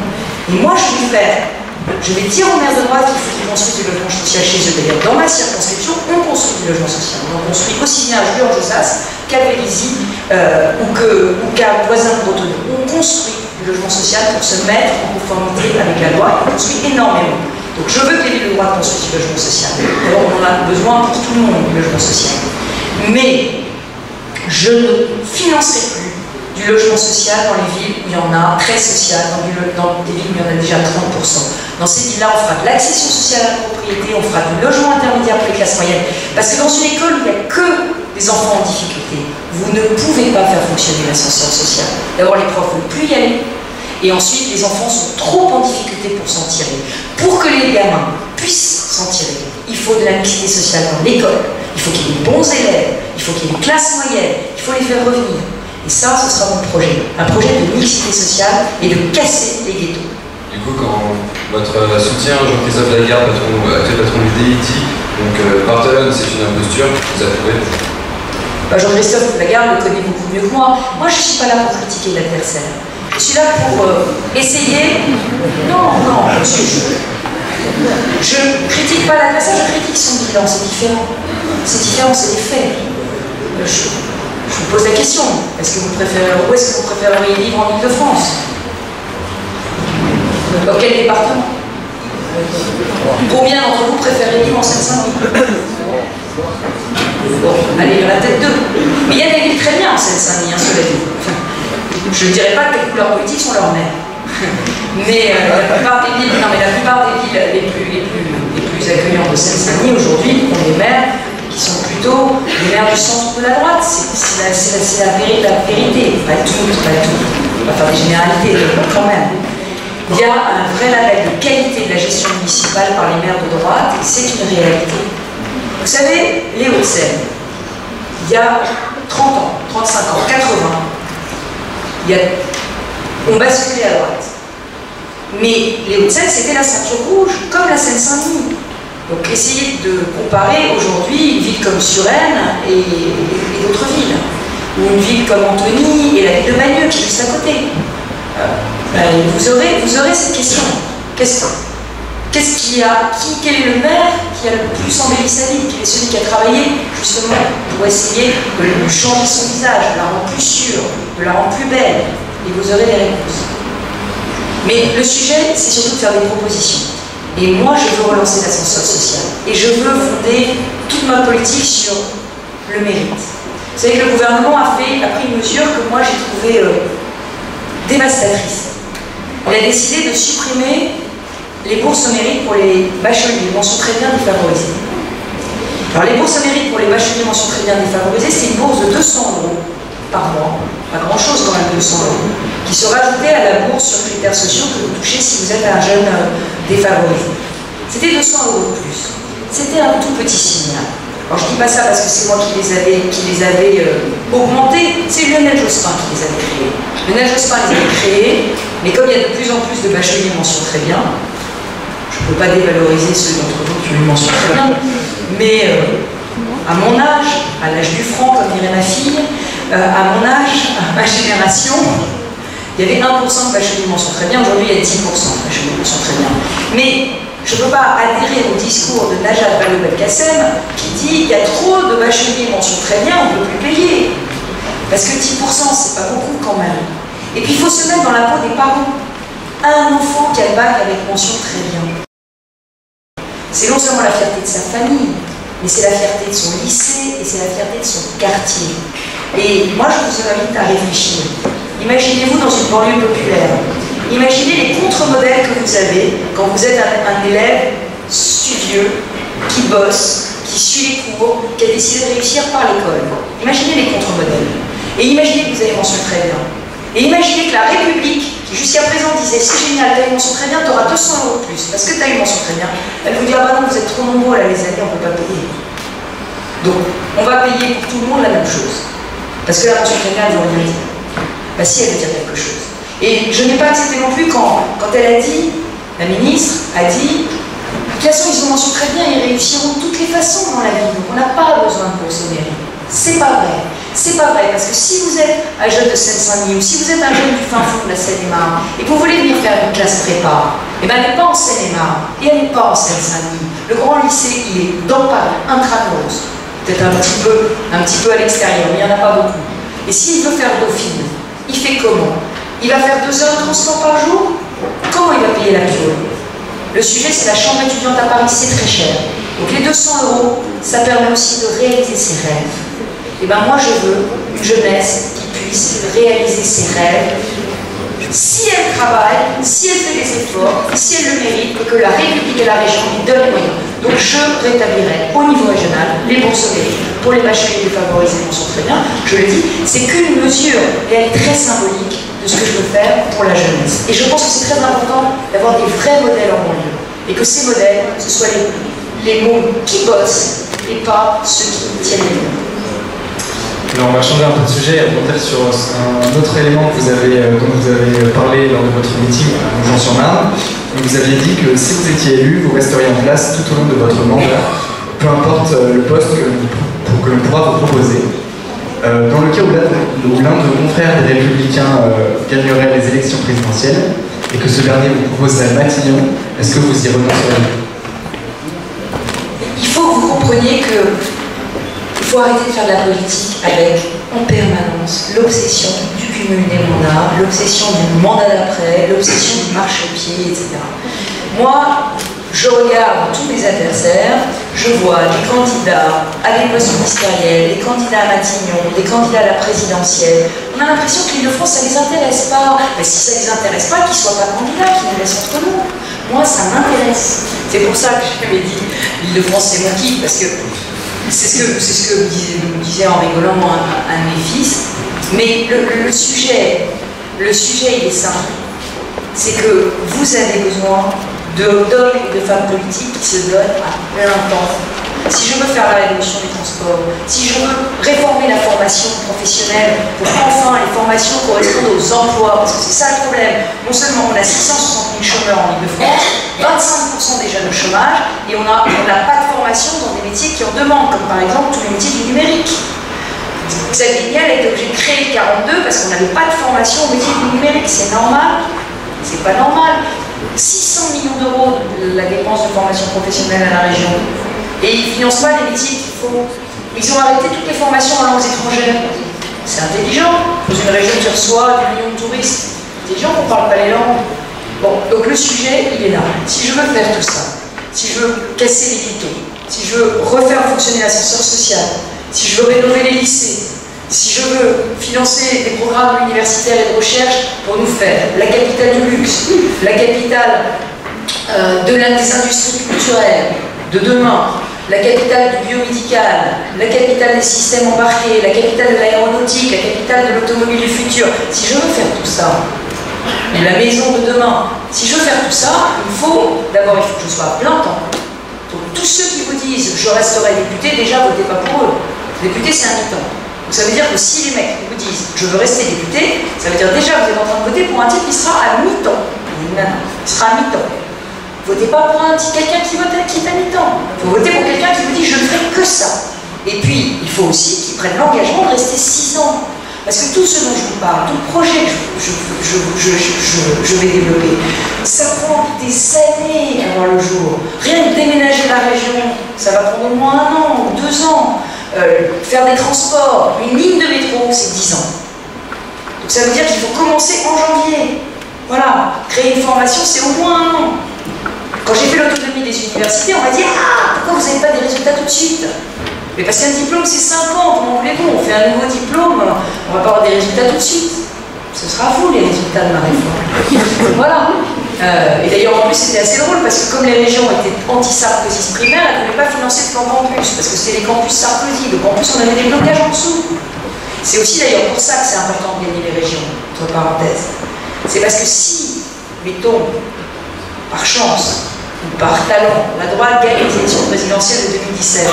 [SPEAKER 4] Et moi je vais dire aux maires de droite qu'il faut qu'ils construisent du logement social chez eux. D'ailleurs, dans ma circonscription, on construit du logement social. On construit aussi bien à Juan-Josas qu'à Vélizy ou qu'à Voisin-Bretonneux. On construit du logement social pour se mettre en conformité avec la loi et on construit énormément. Donc je veux que les villes de droite construisent du logement social. D'abord, on en a besoin pour tout le monde, du logement social. Mais je ne financerai plus du logement social dans les villes où il y en a, très social, dans des villes où il y en a déjà 30%. Dans ces villes-là, on fera de l'accession sociale à la propriété, on fera du logement intermédiaire pour les classes moyennes. Parce que dans une école où il n'y a que des enfants en difficulté, vous ne pouvez pas faire fonctionner l'ascenseur social. D'abord, les profs ne veulent plus y aller. Et ensuite, les enfants sont trop en difficulté pour s'en tirer. Pour que les gamins puissent s'en tirer, il faut de la mixité sociale dans l'école. Il faut qu'il y ait des bons élèves, il faut qu'il y ait des classes moyennes, il faut les faire revenir. Et ça, ce sera mon projet. Un projet de mixité sociale et de casser les ghettos.
[SPEAKER 3] Du coup, quand votre soutien, Jean-Christophe Lagarde, actuel patron du DIT, donc Barthelone, c'est une imposture, vous approuvez?
[SPEAKER 4] Jean-Christophe Lagarde le connaît beaucoup mieux que moi. Moi, je ne suis pas là pour critiquer l'adversaire. Je suis là pour essayer... Non, je ne critique pas l'adversaire, je critique son bilan, c'est différent. C'est différent, c'est des faits. Je vous pose la question, où est-ce que vous préféreriez vivre en Ile-de-France? Dans quel département? Combien d'entre vous préférez vivre en Seine-Saint-Denis? Bon, allez, il y en a peut-être deux. Mais il y a des villes très bien en Seine-Saint-Denis, cela dit. Je ne dirais pas que les couleurs politiques sont leurs maires. Mais la plupart des villes, les plus accueillantes de Seine-Saint-Denis aujourd'hui ont des maires qui sont plutôt des maires du centre de la droite. C'est la vérité. Pas tout. On va faire des généralités, quand même. Il y a un vrai label de qualité de la gestion municipale par les maires de droite, et c'est une réalité. Vous savez, les Hauts-de-Seine, il y a 30 ans, 35 ans, 80, on basculait à droite. Mais les Hauts-de-Seine, c'était la ceinture rouge, comme la Seine-Saint-Denis. Donc essayez de comparer aujourd'hui une ville comme Suresnes et d'autres villes. Ou une ville comme Antony et la ville de Bagneux, qui est juste à côté. Vous aurez cette question. Quel est le maire qui a le plus embelli sa vie? Quel est celui qui a travaillé justement pour essayer de lui changer son visage, de la rendre plus sûre, de la rendre plus belle? Et vous aurez des réponses. Mais le sujet, c'est surtout de faire des propositions. Et moi, je veux relancer l'ascenseur social. Et je veux fonder toute ma politique sur le mérite. Vous savez que le gouvernement a pris une mesure que moi j'ai trouvée dévastatrice. Il a décidé de supprimer les bourses au mérite pour les bacheliers, mention très bien défavorisés. Alors les bourses au mérite pour les bacheliers, mention très bien défavorisés, c'est une bourse de 200 € par mois, pas grand chose quand même, 200 €, qui se rajoutait à la bourse sur critères sociaux que vous touchez si vous êtes un jeune défavorisé. C'était 200 € de plus. C'était un tout petit signal. Alors je ne dis pas ça parce que c'est moi qui les avais augmentés, c'est Lionel Jospin qui les avait créés. Lionel Jospin les avait créés, mais comme il y a de plus en plus de bacheliers mention très bien, je ne peux pas dévaloriser ceux d'entre vous qui ont une mention très bien, mais à mon âge, à l'âge du franc, comme dirait ma fille, à mon âge, à ma génération, il y avait 1% de bacheliers mention très bien, aujourd'hui il y a 10% de bacheliers mention très bien. Mais je ne peux pas adhérer au discours de Najat Vallaud-Belkacem qui dit qu'il y a trop de bacheliers mention très bien, on ne peut plus payer. Parce que 10%, c'est pas beaucoup quand même. Et puis il faut se mettre dans la peau des parents. Un enfant qui a le bac avec mention très bien, c'est non seulement la fierté de sa famille, mais c'est la fierté de son lycée et c'est la fierté de son quartier. Et moi, je vous invite à réfléchir. Imaginez-vous dans une banlieue populaire. Imaginez les contre-modèles que vous avez quand vous êtes un élève studieux, qui bosse, qui suit les cours, qui a décidé de réussir par l'école. Imaginez les contre-modèles. Et imaginez que vous avez mention très bien. Et imaginez que la République, qui jusqu'à présent disait c'est génial, tu as une mention très bien, tu auras 200 € de plus, parce que tu as une mention très bien, elle vous dit ah bah non, vous êtes trop nombreux là les amis, on ne peut pas payer. Donc, on va payer pour tout le monde la même chose. Parce que la mention très bien, elle ne veut rien dire. Bah si, elle veut dire quelque chose. Et je n'ai pas accepté non plus quand elle a dit, la ministre a dit, de toute façon, ils ont mention très bien, ils réussiront de toutes les façons dans la vie, donc on n'a pas besoin de bourse au mérite. C'est pas vrai. C'est pas vrai, parce que si vous êtes un jeune de Seine-Saint-Denis ou si vous êtes un jeune du fin fond de la Seine-et-Marne et que vous voulez venir faire une classe prépa, eh bien elle n'est pas en Seine-et-Marne et elle n'est pas en Seine-Saint-Denis. Le grand lycée, il est dans Paris, intramuros, peut-être un petit peu à l'extérieur, mais il n'y en a pas beaucoup. Et s'il veut faire Dauphine, il fait comment? Il va faire 2 heures de transport par jour? Comment il va payer la piole? Le sujet, c'est la chambre étudiante à Paris, c'est très cher. Donc les 200 €, ça permet aussi de réaliser ses rêves. Et bien moi, je veux une jeunesse qui puisse réaliser ses rêves si elle travaille, si elle fait des efforts, si elle le mérite, et que la République et la région lui donnent les moyens. Donc je rétablirai au niveau régional les bourses au mérite pour les bacheliers défavorisés, on s'en très bien, je le dis, c'est qu'une mesure, et elle est très symbolique de ce que je veux faire pour la jeunesse. Et je pense que c'est très important d'avoir des vrais modèles en banlieue, et que ces modèles, ce soient les mômes qui bossent, et pas ceux qui tiennent les murs.
[SPEAKER 2] Alors on va changer un peu de sujet et remonter sur un autre élément que dont vous avez parlé lors de votre meeting à Nogent-sur-Marne. Vous aviez dit que si vous étiez élu, vous resteriez en place tout au long de votre mandat, peu importe le poste que l'on pourra vous proposer. Dans le cas où l'un de vos confrères des Républicains gagnerait les élections présidentielles et que ce dernier vous proposerait Matignon, est-ce que vous y renonceriez?
[SPEAKER 4] Il faut que vous compreniez que il faut arrêter de faire de la politique avec, en permanence, l'obsession du cumul des mandats, l'obsession du mandat d'après, l'obsession du marchepied, etc. Moi, je regarde tous mes adversaires, je vois des candidats à des postes ministériels, des candidats à Matignon, des candidats à la présidentielle. On a l'impression que l'Île-de-France, ça ne les intéresse pas. Mais si ça ne les intéresse pas, qu'ils ne soient pas candidats, qu'ils nous laissent entre nous. Moi, ça m'intéresse. C'est pour ça que j'avais dit l'Île-de-France, c'est mon kiff, parce que c'est ce que me disait en rigolant un de mes fils. Mais le sujet, il est simple. C'est que vous avez besoin d'hommes et de femmes politiques qui se donnent à plein temps. Si je veux faire la révolution du transport, si je veux réformer la formation professionnelle pour qu'enfin les formations correspondent aux emplois, parce que c'est ça le problème. Non seulement on a 660 000 chômeurs en Île-de-France, 25% déjà de chômage, et on n'a pas de formation dans des métiers qui en demandent, comme par exemple tous les métiers du numérique. Xavier Niel a été obligé de créer le 42 parce qu'on n'avait pas de formation au métier du numérique. C'est normal? C'est pas normal. 600 millions d'euros de la dépense de formation professionnelle à la région. Et ils ne financent pas les métiers qu'il faut. Ils ont arrêté toutes les formations en langues étrangères. C'est intelligent. Dans une région qui reçoit des millions de touristes, c'est intelligent qu'on ne parle pas les langues. Bon, donc le sujet, il est là. Si je veux faire tout ça, si je veux casser les ghettos, si je veux refaire fonctionner l'ascenseur social, si je veux rénover les lycées, si je veux financer des programmes universitaires et de recherche pour nous faire la capitale du luxe, la capitale des industries culturelles de demain, la capitale du biomédical, la capitale des systèmes embarqués, la capitale de l'aéronautique, la capitale de l'automobile du futur, si je veux faire tout ça, la maison de demain, si je veux faire tout ça, d'abord il faut que je sois à plein temps. Donc tous ceux qui vous disent je resterai député, déjà votez pas pour eux. Député c'est un mi-temps. Donc ça veut dire que si les mecs vous disent je veux rester député, ça veut dire déjà vous êtes en train de voter pour un type qui sera à mi-temps. Il sera à mi-temps. Votez pas pour quelqu'un qui est à mi-temps. Il faut voter pour quelqu'un qui vous dit je ne ferai que ça. Et puis il faut aussi qu'il prenne l'engagement de rester 6 ans. Parce que tout ce dont je vous parle, tout le projet que je vais développer, ça prend des années à voir le jour. Rien que déménager la région, ça va prendre au moins 1 an ou 2 ans. Faire des transports, une ligne de métro, c'est 10 ans. Donc ça veut dire qu'il faut commencer en janvier. Voilà, créer une formation, c'est au moins 1 an. Quand j'ai fait l'autonomie des universités, on m'a dit « Ah, pourquoi vous n'avez pas des résultats tout de suite ?» Mais parce qu'un diplôme, c'est 5 ans, comment voulez-vous? On fait un nouveau diplôme, on va pas avoir des résultats tout de suite. Ce sera vous, les résultats de ma réforme. Voilà. Et d'ailleurs, en plus, c'était assez drôle, parce que comme les régions étaient anti-Sarkozy primaire, elles ne pouvaient pas financer le plan campus, parce que c'était les campus Sarkozy. Donc en plus, on avait des blocages en dessous. C'est aussi d'ailleurs pour ça que c'est important de gagner les régions, entre parenthèses. C'est parce que si, mettons, par chance, ou par talent, la droite gagne les élections présidentielles de 2017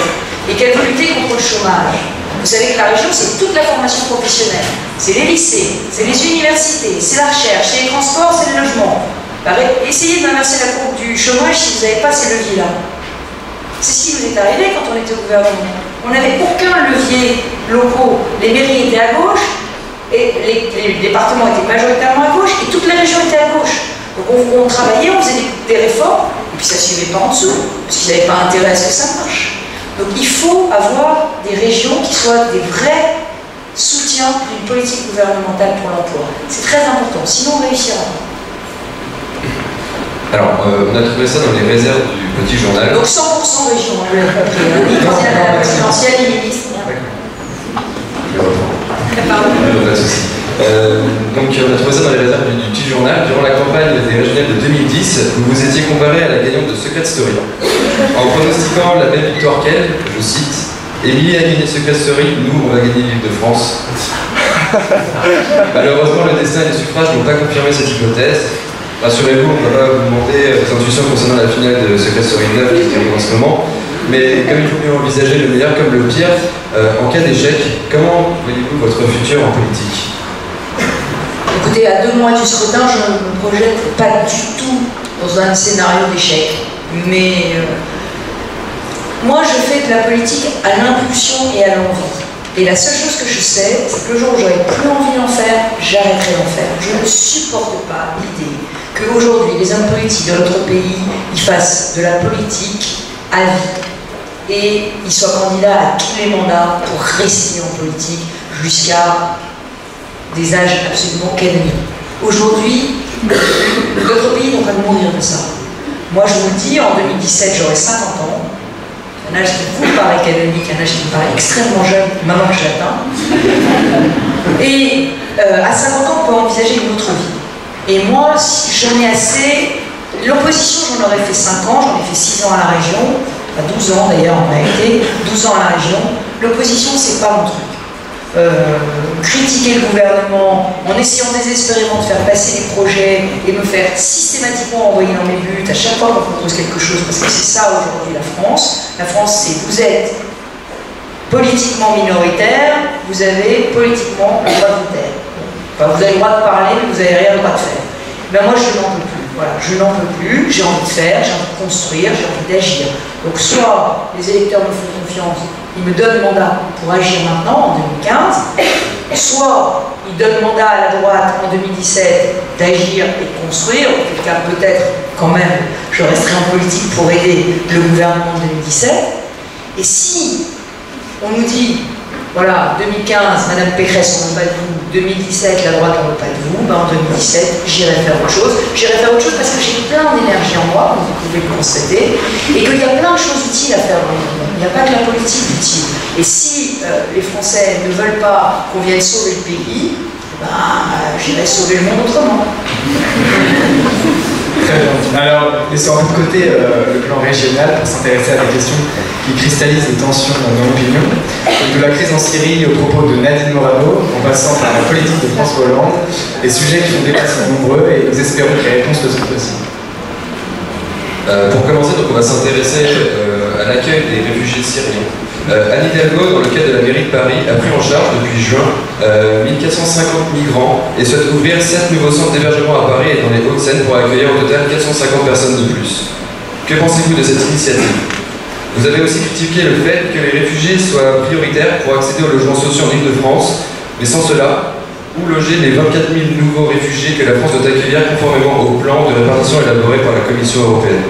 [SPEAKER 4] et qu'elle veut lutter contre le chômage. Vous savez que la région, c'est toute la formation professionnelle. C'est les lycées, c'est les universités, c'est la recherche, c'est les transports, c'est le logement. Essayez d'inverser la courbe du chômage si vous n'avez pas ces leviers-là. C'est ce qui nous est arrivé quand on était au gouvernement. On n'avait aucun levier locaux. Les mairies étaient à gauche, et les départements étaient majoritairement à gauche, et toutes les régions étaient à gauche. Donc on travaillait, on faisait des réformes, et puis ça ne suivait pas en dessous, parce qu'ils n'avaient pas intérêt à ce que ça marche. Donc il faut avoir des régions qui soient des vrais soutiens d'une politique gouvernementale pour l'emploi. C'est très important, sinon on réussira pas.
[SPEAKER 3] Alors, on a trouvé ça dans les réserves du petit journal.
[SPEAKER 4] Donc 100% région, je l'ai compris, ni candidat à la présidentielle, ni ministre.
[SPEAKER 3] Je reprends. Pas de souci. Donc on a trouvé ça dans les réserves du petit journal. Durant la campagne des régionales de 2010, vous vous étiez comparé à la gagnante de Secret Story. En pronostiquant la même victoire qu'elle, je cite, Émilie a gagné Secret Story, nous on va gagner l'Île-de-France. Malheureusement, le destin et les suffrages n'ont pas confirmé cette hypothèse. Rassurez-vous, on ne va pas vous demander vos intuitions concernant la finale de Secret Story 9 qui se déroule en ce moment. Mais comme il faut bien envisager le meilleur comme le pire, en cas d'échec, comment voyez-vous votre futur en politique?
[SPEAKER 4] Écoutez, à 2 mois du scrutin, je ne me projette pas du tout dans un scénario d'échec. Mais moi, je fais de la politique à l'impulsion et à l'envie. Et la seule chose que je sais, c'est que le jour où j'aurai plus envie d'en faire, j'arrêterai d'en faire. Je ne supporte pas l'idée qu'aujourd'hui, les hommes politiques de notre pays, ils fassent de la politique à vie. Et ils soient candidats à tous les mandats pour rester en politique jusqu'à des âges absolument canoniques. Aujourd'hui, notre pays est en train de mourir de ça. Moi, je vous le dis, en 2017, j'aurai 50 ans. Un âge qui vous paraît canonique, un âge qui me paraît extrêmement jeune, maintenant que je l'atteins. Et à 50 ans, on peut envisager une autre vie. Et moi, j'en ai assez. L'opposition, j'en aurais fait 5 ans, j'en ai fait 6 ans à la région, enfin 12 ans d'ailleurs en réalité, 12 ans à la région. L'opposition, c'est pas mon truc. Critiquer le gouvernement en essayant désespérément de faire passer des projets et me faire systématiquement envoyer dans mes buts à chaque fois qu'on propose quelque chose, parce que c'est ça aujourd'hui la France. La France, c'est vous êtes politiquement minoritaire, vous avez politiquement le droit de vous taire. Enfin, vous avez le droit de parler, mais vous n'avez rien le droit de faire. Ben moi, je n'en peux plus. Voilà, je n'en peux plus, j'ai envie de faire, j'ai envie de construire, j'ai envie d'agir. Donc soit les électeurs me font confiance, ils me donnent mandat pour agir maintenant, en 2015, soit ils donnent mandat à la droite en 2017 d'agir et de construire, auquel cas peut-être quand même je resterai en politique pour aider le gouvernement en 2017. Et si on nous dit, voilà, 2015, Madame Pécresse, on n'a pas de vous, 2017, la droite n'en veut pas de vous, en 2017, j'irai faire autre chose. J'irai faire autre chose parce que j'ai plein d'énergie en moi, comme vous pouvez le constater, et qu'il y a plein de choses utiles à faire dans le monde. Il n'y a pas que la politique utile. Et si les Français ne veulent pas qu'on vienne sauver le pays, j'irai sauver le monde autrement.
[SPEAKER 2] Très bien. Alors, laissons un peu de côté le plan régional pour s'intéresser à des questions qui cristallisent les tensions dans l'opinion. De la crise en Syrie aux propos de Nadine Morano, en passant par la politique de François Hollande, des sujets qui ont dépassé nombreux et nous espérons que les réponses le sont aussi.
[SPEAKER 3] Pour commencer, donc, on va s'intéresser à l'accueil des réfugiés syriens. Anne Hidalgo, dans le cadre de la mairie de Paris, a pris en charge depuis juin 1450 migrants et souhaite ouvrir 7 nouveaux centres d'hébergement à Paris et dans les Hauts-de-Seine pour accueillir au total 450 personnes de plus. Que pensez-vous de cette initiative? Vous avez aussi critiqué le fait que les réfugiés soient prioritaires pour accéder aux logements sociaux en Île-de-France, mais sans cela, où loger les 24 000 nouveaux réfugiés que la France doit accueillir conformément au plan de répartition élaboré par la Commission européenne?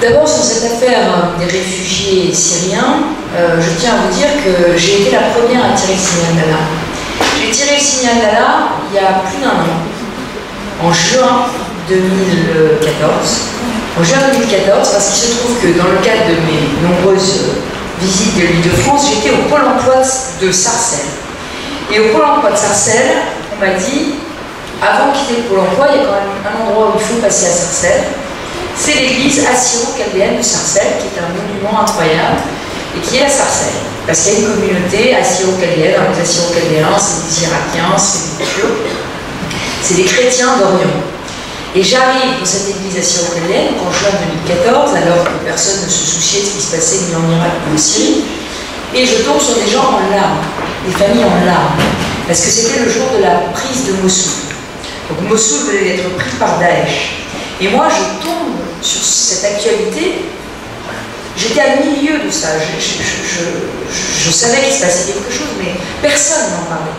[SPEAKER 4] D'abord, sur cette affaire des réfugiés syriens, je tiens à vous dire que j'ai été la première à tirer le signal d'alarme. J'ai tiré le signal d'alarme il y a plus d'un an, en juin 2014. En juin 2014, parce qu'il se trouve que dans le cadre de mes nombreuses visites de l'Île-de-France, j'étais au Pôle emploi de Sarcelles. Et au Pôle emploi de Sarcelles, on m'a dit, avant de quitter le Pôle emploi, il y a quand même un endroit où il faut passer à Sarcelles. C'est l'église assyro-chaldéenne de Sarcelles, qui est un monument incroyable, et qui est à Sarcelles. Parce qu'il y a une communauté assyro-chaldéenne. Les assyro-chaldéens, c'est des Irakiens, c'est des Turcs, c'est des chrétiens d'Orient. Et j'arrive dans cette église assyro-chaldéenne en juin 2014, alors que personne ne se souciait de ce qui se passait ni en Irak ni en Syrie, et je tombe sur des gens en larmes, des familles en larmes, parce que c'était le jour de la prise de Mossoul. Donc Mossoul venait d'être pris par Daesh. Et moi, je tombe sur cette actualité. J'étais à milieu de ça. Je savais qu'il se passait quelque chose, mais personne n'en parlait.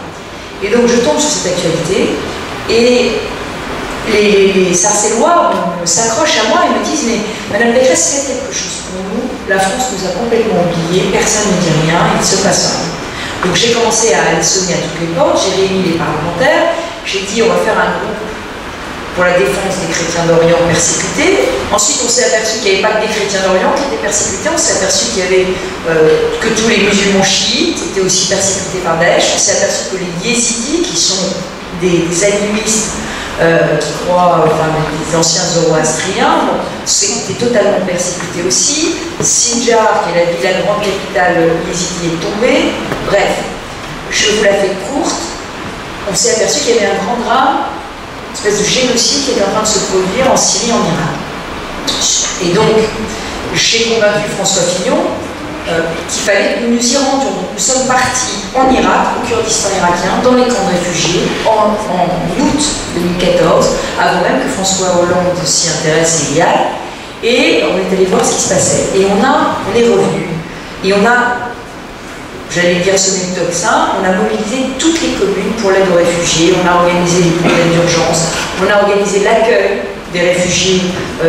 [SPEAKER 4] Et donc, je tombe sur cette actualité. Et les Sarcellois s'accrochent à moi et me disent « Mais Madame Pécresse, faites quelque chose pour nous. La France nous a complètement oubliés. Personne ne dit rien. Il se passe rien. » Donc, j'ai commencé à aller sonner à toutes les portes. J'ai réuni les parlementaires. J'ai dit « On va faire un groupe pour la défense des chrétiens d'Orient persécutés ». Ensuite, on s'est aperçu qu'il n'y avait pas que des chrétiens d'Orient qui étaient persécutés, on s'est aperçu qu'il y avait que tous les musulmans chiites étaient aussi persécutés par Daesh, on s'est aperçu que les yézidis, qui sont des animistes qui croient, des anciens zoroastriens, étaient totalement persécutés aussi. Sinjar, qui est la grande capitale yézidi, est tombée. Bref, je vous la fais courte, on s'est aperçu qu'il y avait un grand drame, une espèce de génocide qui est en train de se produire en Syrie, en Irak. Et donc, j'ai convaincu François Fillon qu'il fallait que nous nous y rendions. Donc, nous sommes partis en Irak, au Kurdistan irakien, dans les camps de réfugiés, en août 2014, avant même que François Hollande s'y intéresse et y aille. Et on est allé voir ce qui se passait. Et on est revenu. Et on a, j'allais dire sonner le tocsin, on a mobilisé toutes les communes pour l'aide aux réfugiés, on a organisé les plans d'aide d'urgence, on a organisé l'accueil des réfugiés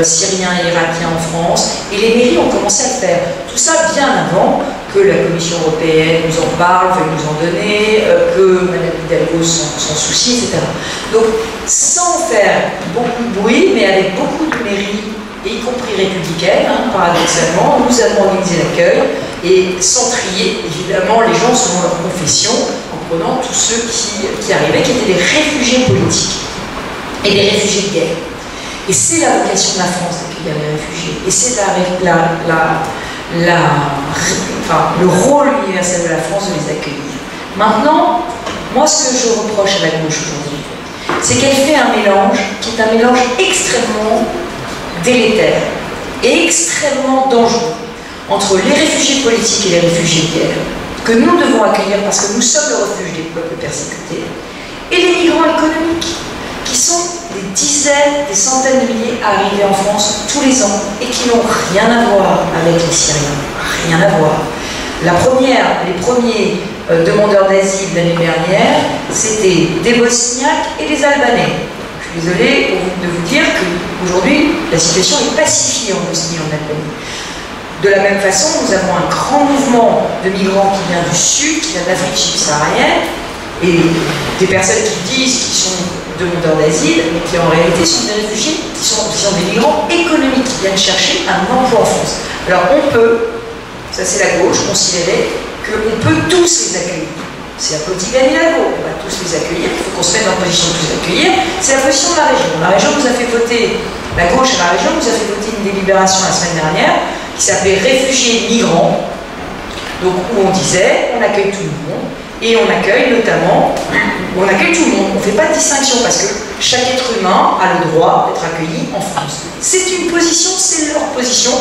[SPEAKER 4] syriens et irakiens en France, et les mairies ont commencé à le faire. Tout ça bien avant que la Commission européenne nous en parle, veuille nous en donner, que Mme Hidalgo s'en soucie, etc. Donc, sans faire beaucoup de bruit, mais avec beaucoup de mairies, y compris républicaines, paradoxalement, nous avons organisé l'accueil, et sans trier, évidemment, les gens selon leur confession, en prenant tous ceux qui arrivaient, qui étaient des réfugiés politiques et des réfugiés de guerre. Et c'est la vocation de la France d'accueillir les réfugiés. Et c'est le rôle universel de la France de les accueillir. Maintenant, moi, ce que je reproche à la gauche aujourd'hui, c'est qu'elle fait un mélange qui est un mélange extrêmement délétère et extrêmement dangereux entre les réfugiés politiques et les réfugiés de guerre, que nous devons accueillir parce que nous sommes le refuge des peuples persécutés, et les migrants économiques, qui sont des dizaines, des centaines de milliers à arriver en France tous les ans et qui n'ont rien à voir avec les Syriens. Rien à voir. Les premiers demandeurs d'asile l'année dernière, c'était des Bosniaques et des Albanais. Je suis désolée de vous dire qu'aujourd'hui, la situation est pacifiée en Bosnie et en Albanie. De la même façon, nous avons un grand mouvement de migrants qui vient du sud, qui vient d'Afrique subsaharienne, et des personnes qui disent qu'ils sont demandeurs d'asile, mais qui en réalité sont des réfugiés, qui sont des migrants économiques qui viennent chercher un emploi en France. Alors on peut, ça c'est la gauche, considérer qu'on peut tous les accueillir. C'est la politique d'Anne Hidalgo, on va tous les accueillir, il faut qu'on se mette en position de tous accueillir. C'est la position de la région. La région nous a fait voter, la gauche et la région nous a fait voter une délibération la semaine dernière qui s'appelait réfugiés migrants, donc où on disait on accueille tout le monde. Et on accueille notamment, on accueille tout le monde, on ne fait pas de distinction parce que chaque être humain a le droit d'être accueilli en France. C'est une position, c'est leur position,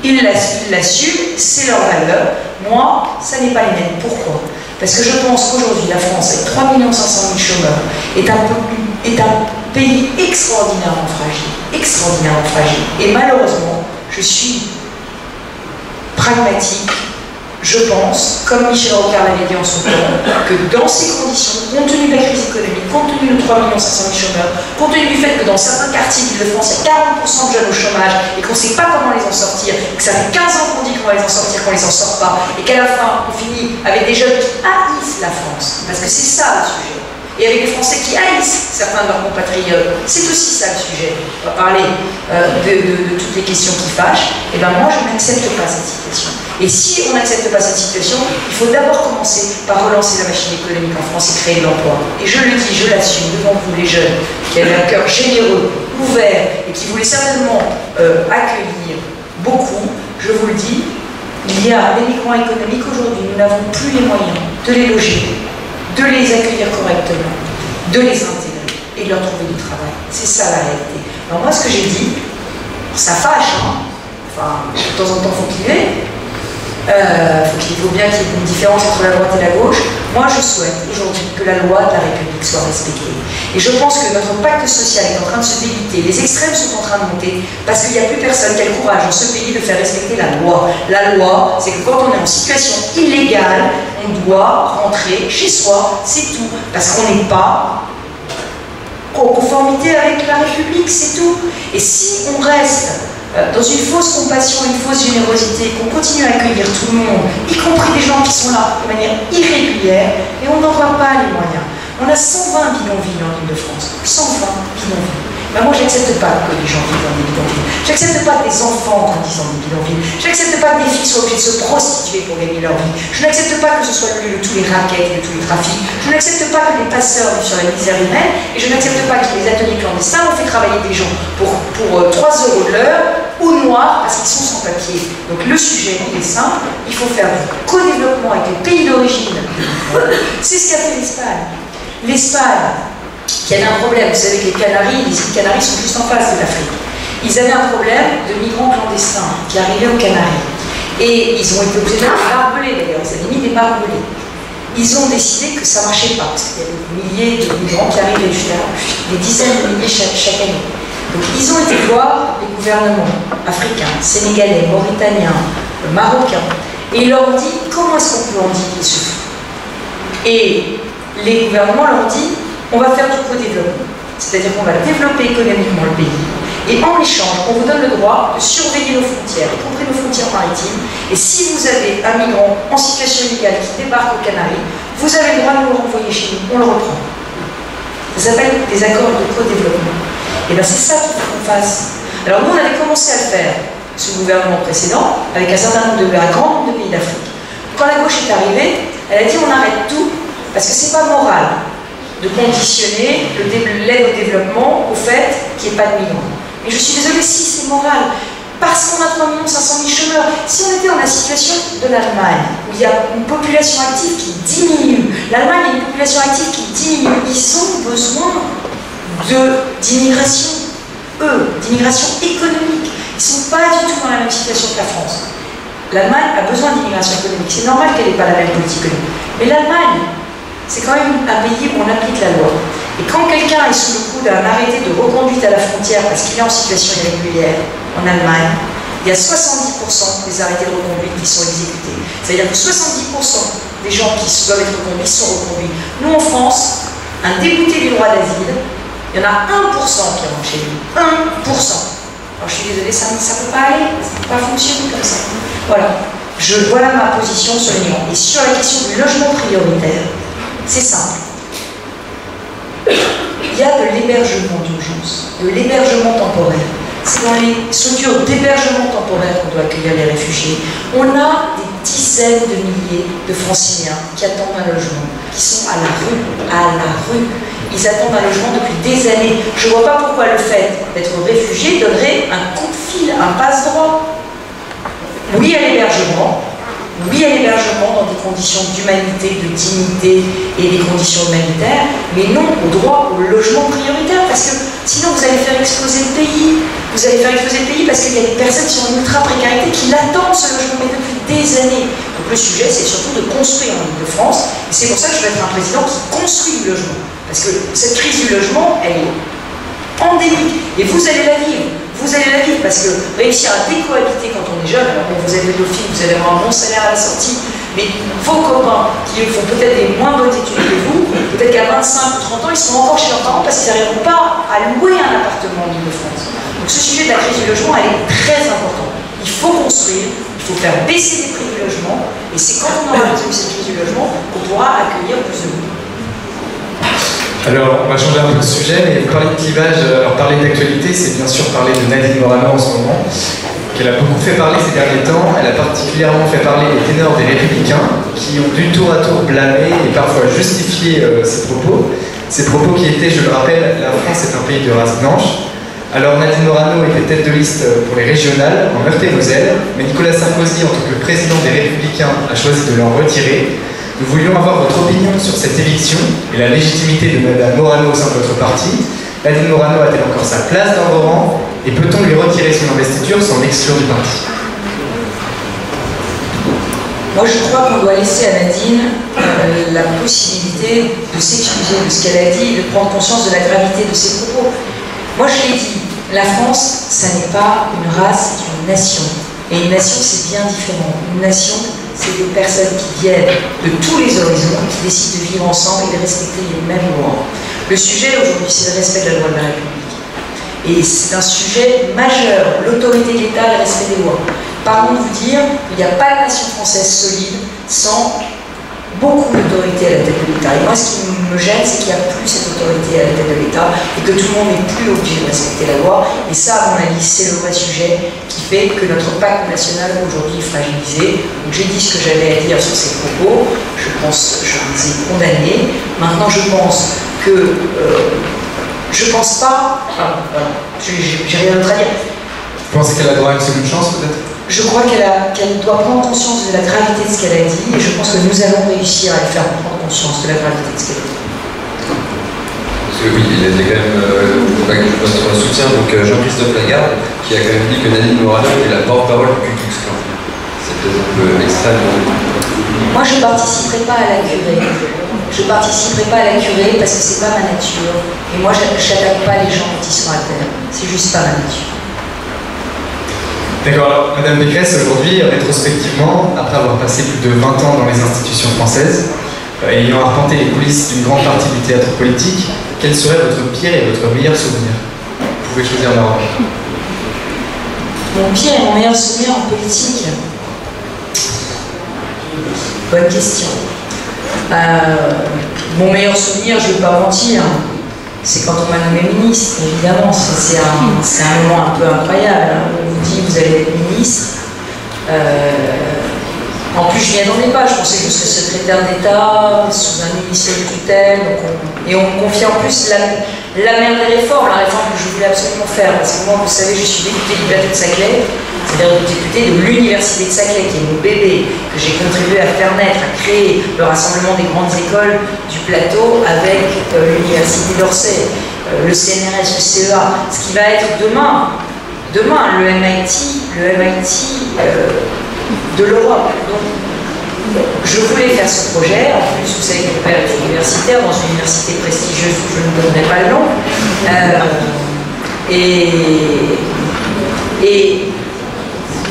[SPEAKER 4] ils l'assument, c'est leur valeur. Moi, ça n'est pas les miennes. Pourquoi? Parce que je pense qu'aujourd'hui, la France, avec 3 500 000 chômeurs, est un pays extraordinairement fragile. Et malheureusement, je suis pragmatique. Je pense, comme Michel Rocard l'avait dit en son temps, que dans ces conditions, compte tenu de la crise économique, compte tenu de 3 500 000 chômeurs, compte tenu du fait que dans certains quartiers d'Île-de-France, il y a 40% de jeunes au chômage et qu'on ne sait pas comment les en sortir, que ça fait 15 ans qu'on dit qu'on va les en sortir, qu'on les en sort pas, et qu'à la fin, on finit avec des jeunes qui haïssent la France, parce que c'est ça le sujet. Et avec des Français qui haïssent certains de leurs compatriotes. C'est aussi ça le sujet. On va parler de toutes les questions qui fâchent. Et bien moi, je n'accepte pas cette situation. Et si on n'accepte pas cette situation, il faut d'abord commencer par relancer la machine économique en France et créer de l'emploi. Et je le dis, je l'assume devant vous les jeunes, qui avaient un cœur généreux, ouvert, et qui voulaient certainement accueillir beaucoup, je vous le dis, il y a des migrants économiques aujourd'hui, nous n'avons plus les moyens de les loger, de les accueillir correctement, de les intégrer et de leur trouver du travail. C'est ça la réalité. Alors moi, ce que j'ai dit, ça fâche, hein. Enfin, de temps en temps, il faut qu'il y ait. Il faut bien qu'il y ait une différence entre la droite et la gauche. Moi, je souhaite aujourd'hui que la loi de la République soit respectée. Et je pense que notre pacte social est en train de se déliter. Les extrêmes sont en train de monter parce qu'il n'y a plus personne qui a le courage dans ce pays de faire respecter la loi. La loi, c'est que quand on est en situation illégale, on doit rentrer chez soi, c'est tout. Parce qu'on n'est pas en conformité avec la République, c'est tout. Et si on reste dans une fausse compassion, une fausse générosité, qu'on continue à accueillir tout le monde, y compris des gens qui sont là de manière irrégulière, et on n'en voit pas les moyens. On a 120 bidonvilles en Île-de-France. 120 bidonvilles. Ben moi, j'accepte pas que les gens vivent dans des bidonvilles. J'accepte pas que des enfants grandissent dans des bidonvilles. J'accepte pas que des filles soient obligées de se prostituer pour gagner leur vie. Je n'accepte pas que ce soit le lieu de tous les rackets, de tous les trafics. Je n'accepte pas que les passeurs vivent sur la misère humaine. Et je n'accepte pas que les ateliers clandestins ont fait travailler des gens pour 3 € de l'heure au noir parce qu'ils sont sans papier. Donc le sujet, il est simple. Il faut faire du co-développement avec les pays d'origine. C'est ce qu'a fait l'Espagne. L'Espagne, qui avait un problème, vous savez que les Canaries, les îles Canaries sont juste en face de l'Afrique. Ils avaient un problème de migrants clandestins qui arrivaient aux Canaries. Et ils ont été obligés de les barbelés d'ailleurs, ils avaient mis des barbelés. Ils ont décidé que ça ne marchait pas, parce qu'il y avait des milliers de migrants qui arrivaient, des dizaines de milliers chaque année. Donc ils ont été voir les gouvernements africains, sénégalais, mauritaniens, marocains, et ils leur ont dit comment est-ce qu'on peut endiguer ce flux. Et les gouvernements leur ont dit on va faire du co-développement, c'est-à-dire qu'on va développer économiquement le pays, et en échange, on vous donne le droit de surveiller nos frontières, y compris nos frontières maritimes, et si vous avez un migrant en situation illégale qui débarque aux Canaries, vous avez le droit de nous le renvoyer chez nous, on le reprend. Ça s'appelle des accords de co-développement. Et bien c'est ça qu'il faut qu'on fasse. Alors nous, on avait commencé à le faire sous le gouvernement précédent, avec un grand nombre de pays d'Afrique. Quand la gauche est arrivée, elle a dit on arrête tout, parce que c'est pas moral de conditionner l'aide au développement au fait qu'il n'y ait pas de migrants. Et je suis désolée, si c'est moral, parce qu'on a 3 500 000 chômeurs. Si on était dans la situation de l'Allemagne, où il y a une population active qui diminue, l'Allemagne a une population active qui diminue, ils ont besoin d'immigration, d'immigration économique. Ils ne sont pas du tout dans la même situation que la France. L'Allemagne a besoin d'immigration économique. C'est normal qu'elle n'ait pas la même politique économique. Mais l'Allemagne, c'est quand même un pays où on applique la loi. Et quand quelqu'un est sous le coup d'un arrêté de reconduite à la frontière parce qu'il est en situation irrégulière en Allemagne, il y a 70% des arrêtés de reconduite qui sont exécutés. C'est-à-dire que 70% des gens qui doivent être reconduits sont reconduits. Nous, en France, un débouté du droit d'asile, il y en a 1% qui rentre chez nous. 1%. Alors je suis désolée, ça ne peut pas aller, ça ne peut pas fonctionner comme ça. Voilà. Voilà ma position sur les migrants. Et sur la question du logement prioritaire, C'est simple. Il y a de l'hébergement d'urgence, de l'hébergement temporaire. C'est dans les structures d'hébergement temporaire qu'on doit accueillir les réfugiés. On a des dizaines de milliers de Franciliens qui attendent un logement, qui sont à la rue. Ils attendent un logement depuis des années. Je ne vois pas pourquoi le fait d'être réfugié donnerait un coup de fil, un passe-droit. Oui à l'hébergement. Oui à l'hébergement dans des conditions d'humanité, de dignité et des conditions humanitaires, mais non au droit au logement prioritaire, parce que sinon vous allez faire exploser le pays. Vous allez faire exploser le pays parce qu'il y a des personnes qui sont en ultra-précarité qui l'attendent ce logement, mais depuis des années. Donc le sujet, c'est surtout de construire en Île-de-France, et c'est pour ça que je vais être un président qui construit du logement. Parce que cette crise du logement, elle est endémique, et vous allez la vivre. Vous allez la vivre parce que réussir à décohabiter quand on est jeune, alors bon, vous êtes pédophile, vous allez avoir un bon salaire à la sortie, mais vos copains qui font peut-être des moins bonnes études que vous, peut-être qu'à 25 ou 30 ans, ils sont encore chez leurs parents parce qu'ils n'arriveront pas à louer un appartement en Île-de-France. Donc ce sujet de la crise du logement, elle est très importante. Il faut construire, il faut faire baisser les prix du logement, et c'est quand on aura résolu cette crise du logement qu'on pourra accueillir plus de monde.
[SPEAKER 2] Alors, on va changer un peu de sujet, mais parler de clivage, alors parler d'actualité, c'est bien sûr parler de Nadine Morano en ce moment, qu'elle a beaucoup fait parler ces derniers temps. Elle a particulièrement fait parler les ténors des Républicains, qui ont dû tour à tour blâmer et parfois justifier ses propos. Ces propos qui étaient, je le rappelle, la France est un pays de race blanche. Alors Nadine Morano était tête de liste pour les régionales en Meurthe-et-Moselle, mais Nicolas Sarkozy, en tant que président des Républicains, a choisi de l'en retirer. Nous voulions avoir votre opinion sur cette élection et la légitimité de Mme Morano au sein de votre parti. Nadine Morano a-t-elle encore sa place dans vos rangs et peut-on lui retirer son investiture sans l'exclure du parti?
[SPEAKER 4] Moi, je crois qu'on doit laisser à Nadine la possibilité de s'excuser de ce qu'elle a dit et de prendre conscience de la gravité de ses propos. Moi, je l'ai dit, la France, ça n'est pas une race, c'est une nation. Et une nation, c'est bien différent. Une nation, c'est des personnes qui viennent de tous les horizons, qui décident de vivre ensemble et de respecter les mêmes lois. Le sujet aujourd'hui, c'est le respect de la loi de la République. Et c'est un sujet majeur, l'autorité de l'État et le respect des lois. Par contre, vous dire qu'il n'y a pas de nation française solide sans beaucoup d'autorité à la tête de l'État. Et moi, ce qui me gêne, c'est qu'il n'y a plus cette autorité à la tête de l'État et que tout le monde n'est plus obligé de respecter la loi. Et ça, à mon avis, c'est le vrai sujet qui fait que notre pacte national aujourd'hui est fragilisé. Donc j'ai dit ce que j'avais à dire sur ces propos. Je pense que je les ai condamnés. Maintenant, je pense que... je pense pas... j'ai rien d'autre à dire.
[SPEAKER 2] Vous pensez qu'elle a droit à une seconde chance, peut-être?
[SPEAKER 4] Je crois qu'elle doit prendre conscience de la gravité de ce qu'elle a dit, et je pense que nous allons réussir à lui faire prendre conscience de la gravité de ce qu'elle a dit.
[SPEAKER 3] Parce que oui, il y a quand même, pas que je passe sur le soutien, donc Jean-Christophe Lagarde, qui a quand même dit que Nadine Morano est la porte-parole du Ku Klux Klan. C'est peut-être un peu extrême.
[SPEAKER 4] Moi, je ne participerai pas à la curée. Je ne participerai pas à la curée parce que c'est pas ma nature. Et moi, je n'attaque pas les gens quand ils sont à terre. C'est juste pas ma nature.
[SPEAKER 2] D'accord, alors Madame Pécresse, aujourd'hui, rétrospectivement, après avoir passé plus de 20 ans dans les institutions françaises, ayant arpenté les coulisses d'une grande partie du théâtre politique, quel serait votre pire et votre meilleur souvenir? Vous pouvez choisir l'un.
[SPEAKER 4] Mon pire et mon meilleur souvenir en politique? Bonne question. Mon meilleur souvenir, je ne vais pas mentir, c'est quand on m'a nommé ministre, évidemment. C'est un moment un peu incroyable. On vous dit, vous allez être ministre. En plus, je n'y attendais pas. Je pensais que je serais secrétaire d'État, sous un ministère de tutelle. Et on me confie en plus la mère des réformes, la réforme que je voulais absolument faire. Parce que moi, vous savez, je suis députée du plateau de Saclay, c'est-à-dire députée de l'université de Saclay, qui est mon bébé, que j'ai contribué à faire naître, à créer le rassemblement des grandes écoles du plateau avec l'université d'Orsay, le CNRS, le CEA, ce qui va être demain le MIT de l'Europe. Donc, je voulais faire ce projet. En plus, vous savez que mon père est universitaire dans une université prestigieuse où je ne donnerai pas le nom.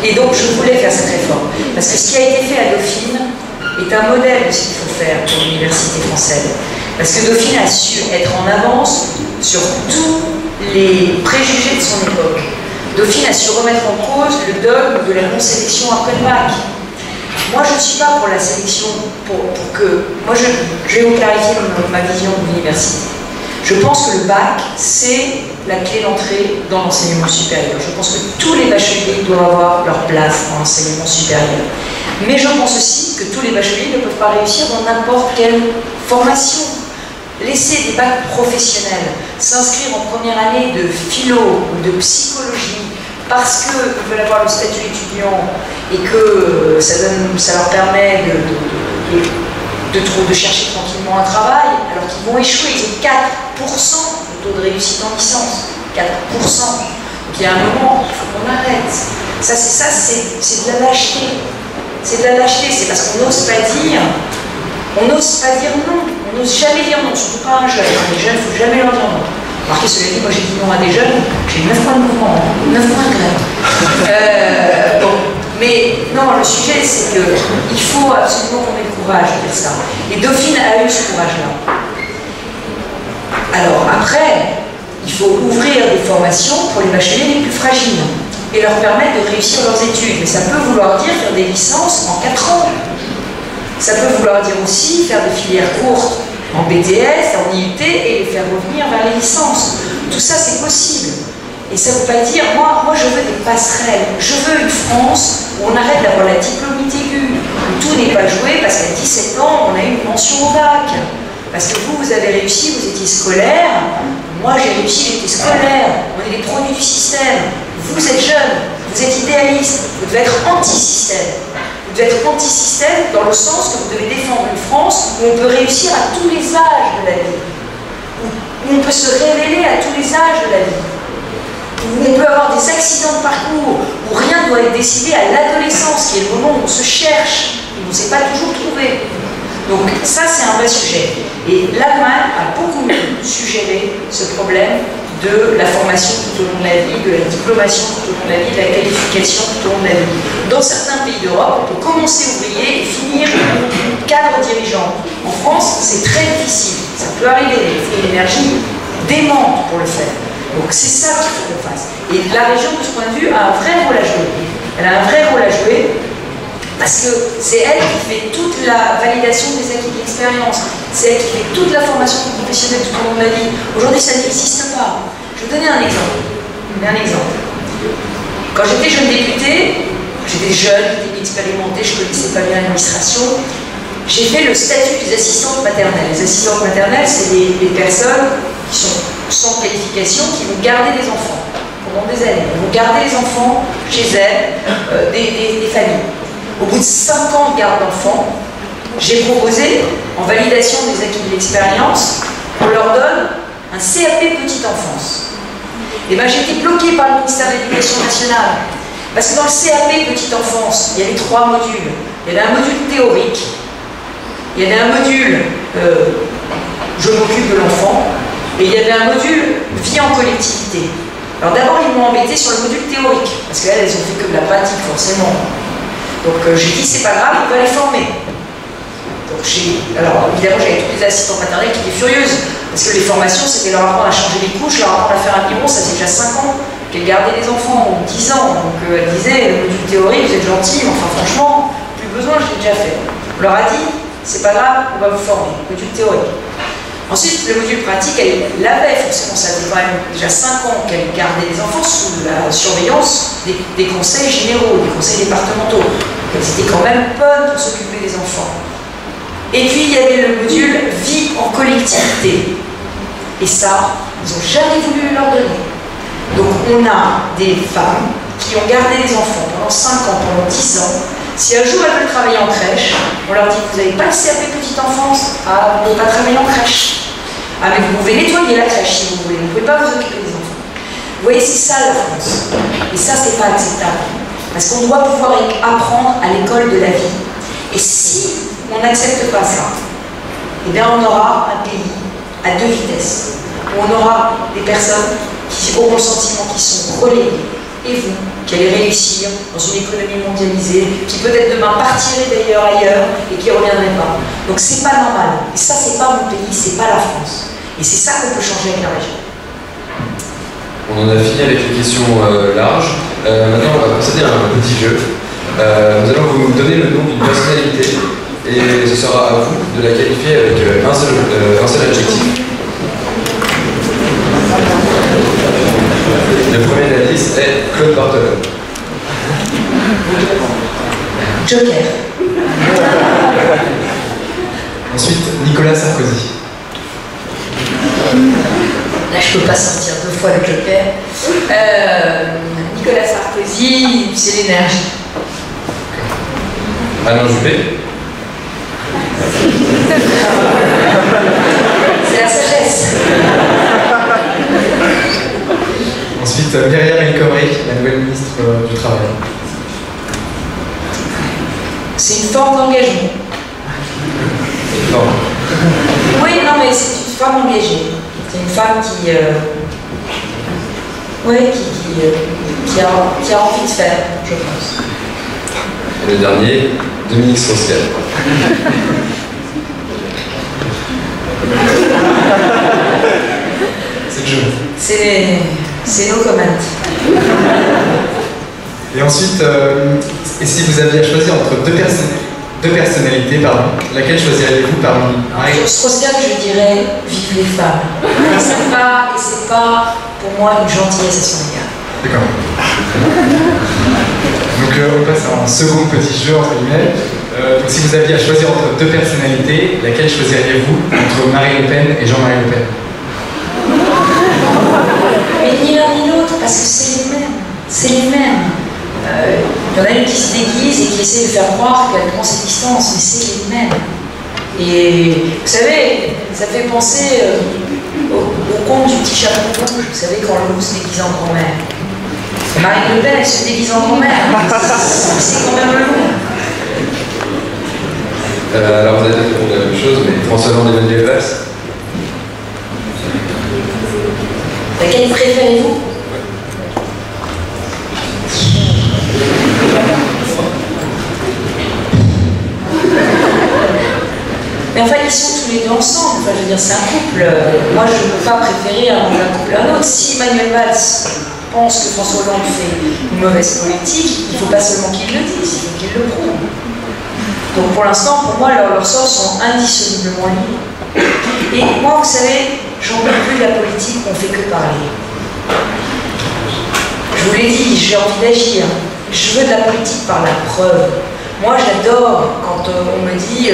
[SPEAKER 4] Et donc, je voulais faire cette réforme. Parce que ce qui a été fait à Dauphine est un modèle de ce qu'il faut faire pour l'université française. Parce que Dauphine a su être en avance sur tous les préjugés de son époque. Dauphine a su remettre en cause le dogme de la non-sélection après le bac. moi je ne suis pas pour la sélection, pour que... Moi je vais vous clarifier ma vision de l'université. Je pense que le bac, c'est la clé d'entrée dans l'enseignement supérieur. Je pense que tous les bacheliers doivent avoir leur place dans l'enseignement supérieur. Mais je pense aussi que tous les bacheliers ne peuvent pas réussir dans n'importe quelle formation. Laisser des bacs professionnels, s'inscrire en première année de philo ou de psychologie parce qu'ils veulent avoir le statut étudiant et que ça leur permet de chercher tranquillement un travail, alors qu'ils vont échouer. Ils ont 4% de taux de réussite en licence. 4%. Donc il y a un moment, il faut qu'on arrête. C'est de la lâcheté. C'est de la lâcheté, c'est parce qu'on n'ose pas dire. On n'ose pas dire non. On n'ose jamais dire non, surtout pas à un jeune. Les jeunes, il ne faut jamais leur dire non. Remarquez, cela dit, moi j'ai dit non à des jeunes, j'ai 9 points de mouvement, 9 points de grève. Bon. Mais non, le sujet c'est qu'il faut absolument qu'on ait le courage de dire ça. Et Dauphine a eu ce courage-là. Alors après, il faut ouvrir des formations pour les bacheliers les plus fragiles et leur permettre de réussir leurs études. Mais ça peut vouloir dire faire des licences en 4 ans. Ça peut vouloir dire aussi faire des filières courtes en BTS, en IUT et les faire revenir vers les licences. Tout ça c'est possible. Et ça ne veut pas dire, moi je veux des passerelles. Je veux une France où on arrête d'avoir la diplômite aiguë, où tout n'est pas joué parce qu'à 17 ans, on a eu une mention au bac. Parce que vous avez réussi, vous étiez scolaire. Moi, j'ai réussi, j'étais scolaire. On est les produits du système. Vous êtes jeune, vous êtes idéaliste. Vous devez être anti-système. Vous devez être anti-système dans le sens que vous devez défendre une France où on peut réussir à tous les âges de la vie. Où on peut se révéler à tous les âges de la vie. Où on peut avoir des accidents de parcours, où rien ne doit être décidé à l'adolescence, qui est le moment où on se cherche, et on ne s'est pas toujours trouvé. Donc ça, c'est un vrai sujet. Et l'Allemagne a beaucoup suggéré ce problème de la formation tout au long de la vie, de la diplomation tout au long de la vie, de la qualification tout au long de la vie. Dans certains pays d'Europe, on peut commencer ouvrier et finir cadre dirigeant. En France, c'est très difficile. Ça peut arriver, il faut une énergie démente pour le faire. Donc c'est ça qu'il faut qu'on fasse. Et la région, de ce point de vue, a un vrai rôle à jouer. Elle a un vrai rôle à jouer parce que c'est elle qui fait toute la validation des acquis de l'expérience. C'est elle qui fait toute la formation professionnelle tout au long de la vie. Aujourd'hui, ça n'existe pas. Je vais vous donner un exemple. Quand j'étais jeune députée, j'étais jeune, j'étais inexpérimentée, je ne connaissais pas bien l'administration, j'ai fait le statut des assistantes maternelles. Les assistantes maternelles, c'est des personnes qui sont sans qualification, qui vont garder des enfants pendant des années. Ils vont garder les enfants chez elles, des familles. Au bout de 5 ans de garde d'enfants, j'ai proposé, en validation des acquis de l'expérience, on leur donne un CAP petite enfance. Et bien j'ai été bloquée par le ministère de l'Éducation nationale. Parce que dans le CAP petite enfance, il y avait 3 modules. Il y avait un module théorique, il y avait un module je m'occupe de l'enfant, et il y avait un module vie en collectivité. Alors d'abord, ils m'ont embêté sur le module théorique, parce qu'elles, elles ont fait que de la pratique, forcément. Donc j'ai dit, c'est pas grave, on va les former. Donc alors évidemment, j'avais toutes les assistantes maternelles qui étaient furieuses, parce que les formations, c'était leur apprendre à changer les couches, leur apprendre à faire un biberon, ça c'est déjà 5 ans qu'elles gardaient les enfants, ou 10 ans. Donc elles disaient, le module théorique, vous êtes gentils, mais enfin franchement, plus besoin, je l'ai déjà fait. On leur a dit, c'est pas grave, on va vous former, module théorique. Ensuite, le module pratique, elle l'avait forcément, ça faisait quand même déjà 5 ans qu'elle gardait les enfants sous la surveillance des conseils généraux, des conseils départementaux. Elles étaient quand même bonnes pour s'occuper des enfants. Et puis, il y avait le module vie en collectivité. Et ça, ils n'ont jamais voulu leur donner. Donc, on a des femmes qui ont gardé les enfants pendant 5 ans, pendant 10 ans. Si un jour elles veulent travailler en crèche, on leur dit, vous n'avez pas le CAP petite enfance, ah, vous ne pouvez pas travailler en crèche. Ah, mais vous pouvez nettoyer la crèche si vous voulez, vous ne pouvez pas vous occuper des enfants. Vous voyez, c'est ça la France. Et ça, c'est pas acceptable. Parce qu'on doit pouvoir apprendre à l'école de la vie. Et si on n'accepte pas ça, eh bien on aura un pays à 2 vitesses. Où on aura des personnes qui auront le sentiment qu'ils sont reléguées. Et vous, qui allez réussir dans une économie mondialisée, qui peut-être demain partirait d'ailleurs ailleurs et qui ne reviendrait pas. Donc c'est pas normal. Et ça, c'est pas mon pays, c'est pas la France. Et c'est ça qu'on peut changer avec la région.
[SPEAKER 3] On en a fini avec les questions larges. Maintenant, on va procéder à un petit jeu. Nous allons vous donner le nom d'une personnalité et ce sera à vous de la qualifier avec un seul adjectif. Le premier de la liste est Claude Barthelon.
[SPEAKER 4] Joker.
[SPEAKER 2] Ensuite, Nicolas Sarkozy.
[SPEAKER 4] Là, je peux pas sortir 2 fois le Joker. Nicolas Sarkozy, c'est l'énergie.
[SPEAKER 3] Alain Juppé.
[SPEAKER 4] C'est la sagesse.
[SPEAKER 2] Ensuite, Myriam El Khomri, la nouvelle ministre du Travail.
[SPEAKER 4] C'est une forme d'engagement.
[SPEAKER 3] Non.
[SPEAKER 4] Oui, non, mais c'est une femme engagée. C'est une femme qui a envie de faire, je pense.
[SPEAKER 3] Et le dernier, Dominique Strauss-Kahn.
[SPEAKER 2] C'est le jeu.
[SPEAKER 4] C'est no comment.
[SPEAKER 2] Et ensuite, et si vous aviez à choisir entre deux personnalités, laquelle choisiriez-vous parmi
[SPEAKER 4] Strauss-Kahn, je dirais vive les femmes. Et c'est pas pour moi une gentillesse à son égard.
[SPEAKER 2] D'accord. Donc on passe à un second petit jeu entre guillemets. Donc si vous aviez à choisir entre deux personnalités, laquelle choisiriez-vous entre Marine Le Pen et Jean-Marie Le Pen?
[SPEAKER 4] Mais ni l'un ni l'autre, parce que c'est les mêmes. C'est les mêmes. Il y en a une qui se déguise et qui essaie de faire croire qu'elle prend ses distances, mais c'est les mêmes. Et vous savez, ça fait penser au conte du petit chaperon rouge, vous savez, quand le loup se déguise en grand-mère. Marine Le Pen, elle se déguise en grand-mère. C'est quand même le loup.
[SPEAKER 3] Alors vous avez répondu la même chose, mais François Hollande et Manuel Valls.
[SPEAKER 4] Laquelle préférez-vous? Mais enfin, ils sont tous les deux ensemble. Enfin, je veux dire, c'est un couple. Moi, je ne peux pas préférer un couple à un autre. Si Manuel Valls pense que François Hollande fait une mauvaise politique, il ne faut pas seulement qu'il le dise, il faut qu'il le prouve. Donc pour l'instant, pour moi, leurs sorts sont indissolublement liés. Et moi, vous savez, j'en peux plus de la politique, on ne fait que parler. Je vous l'ai dit, j'ai envie d'agir. Je veux de la politique par la preuve. Moi, j'adore quand on me dit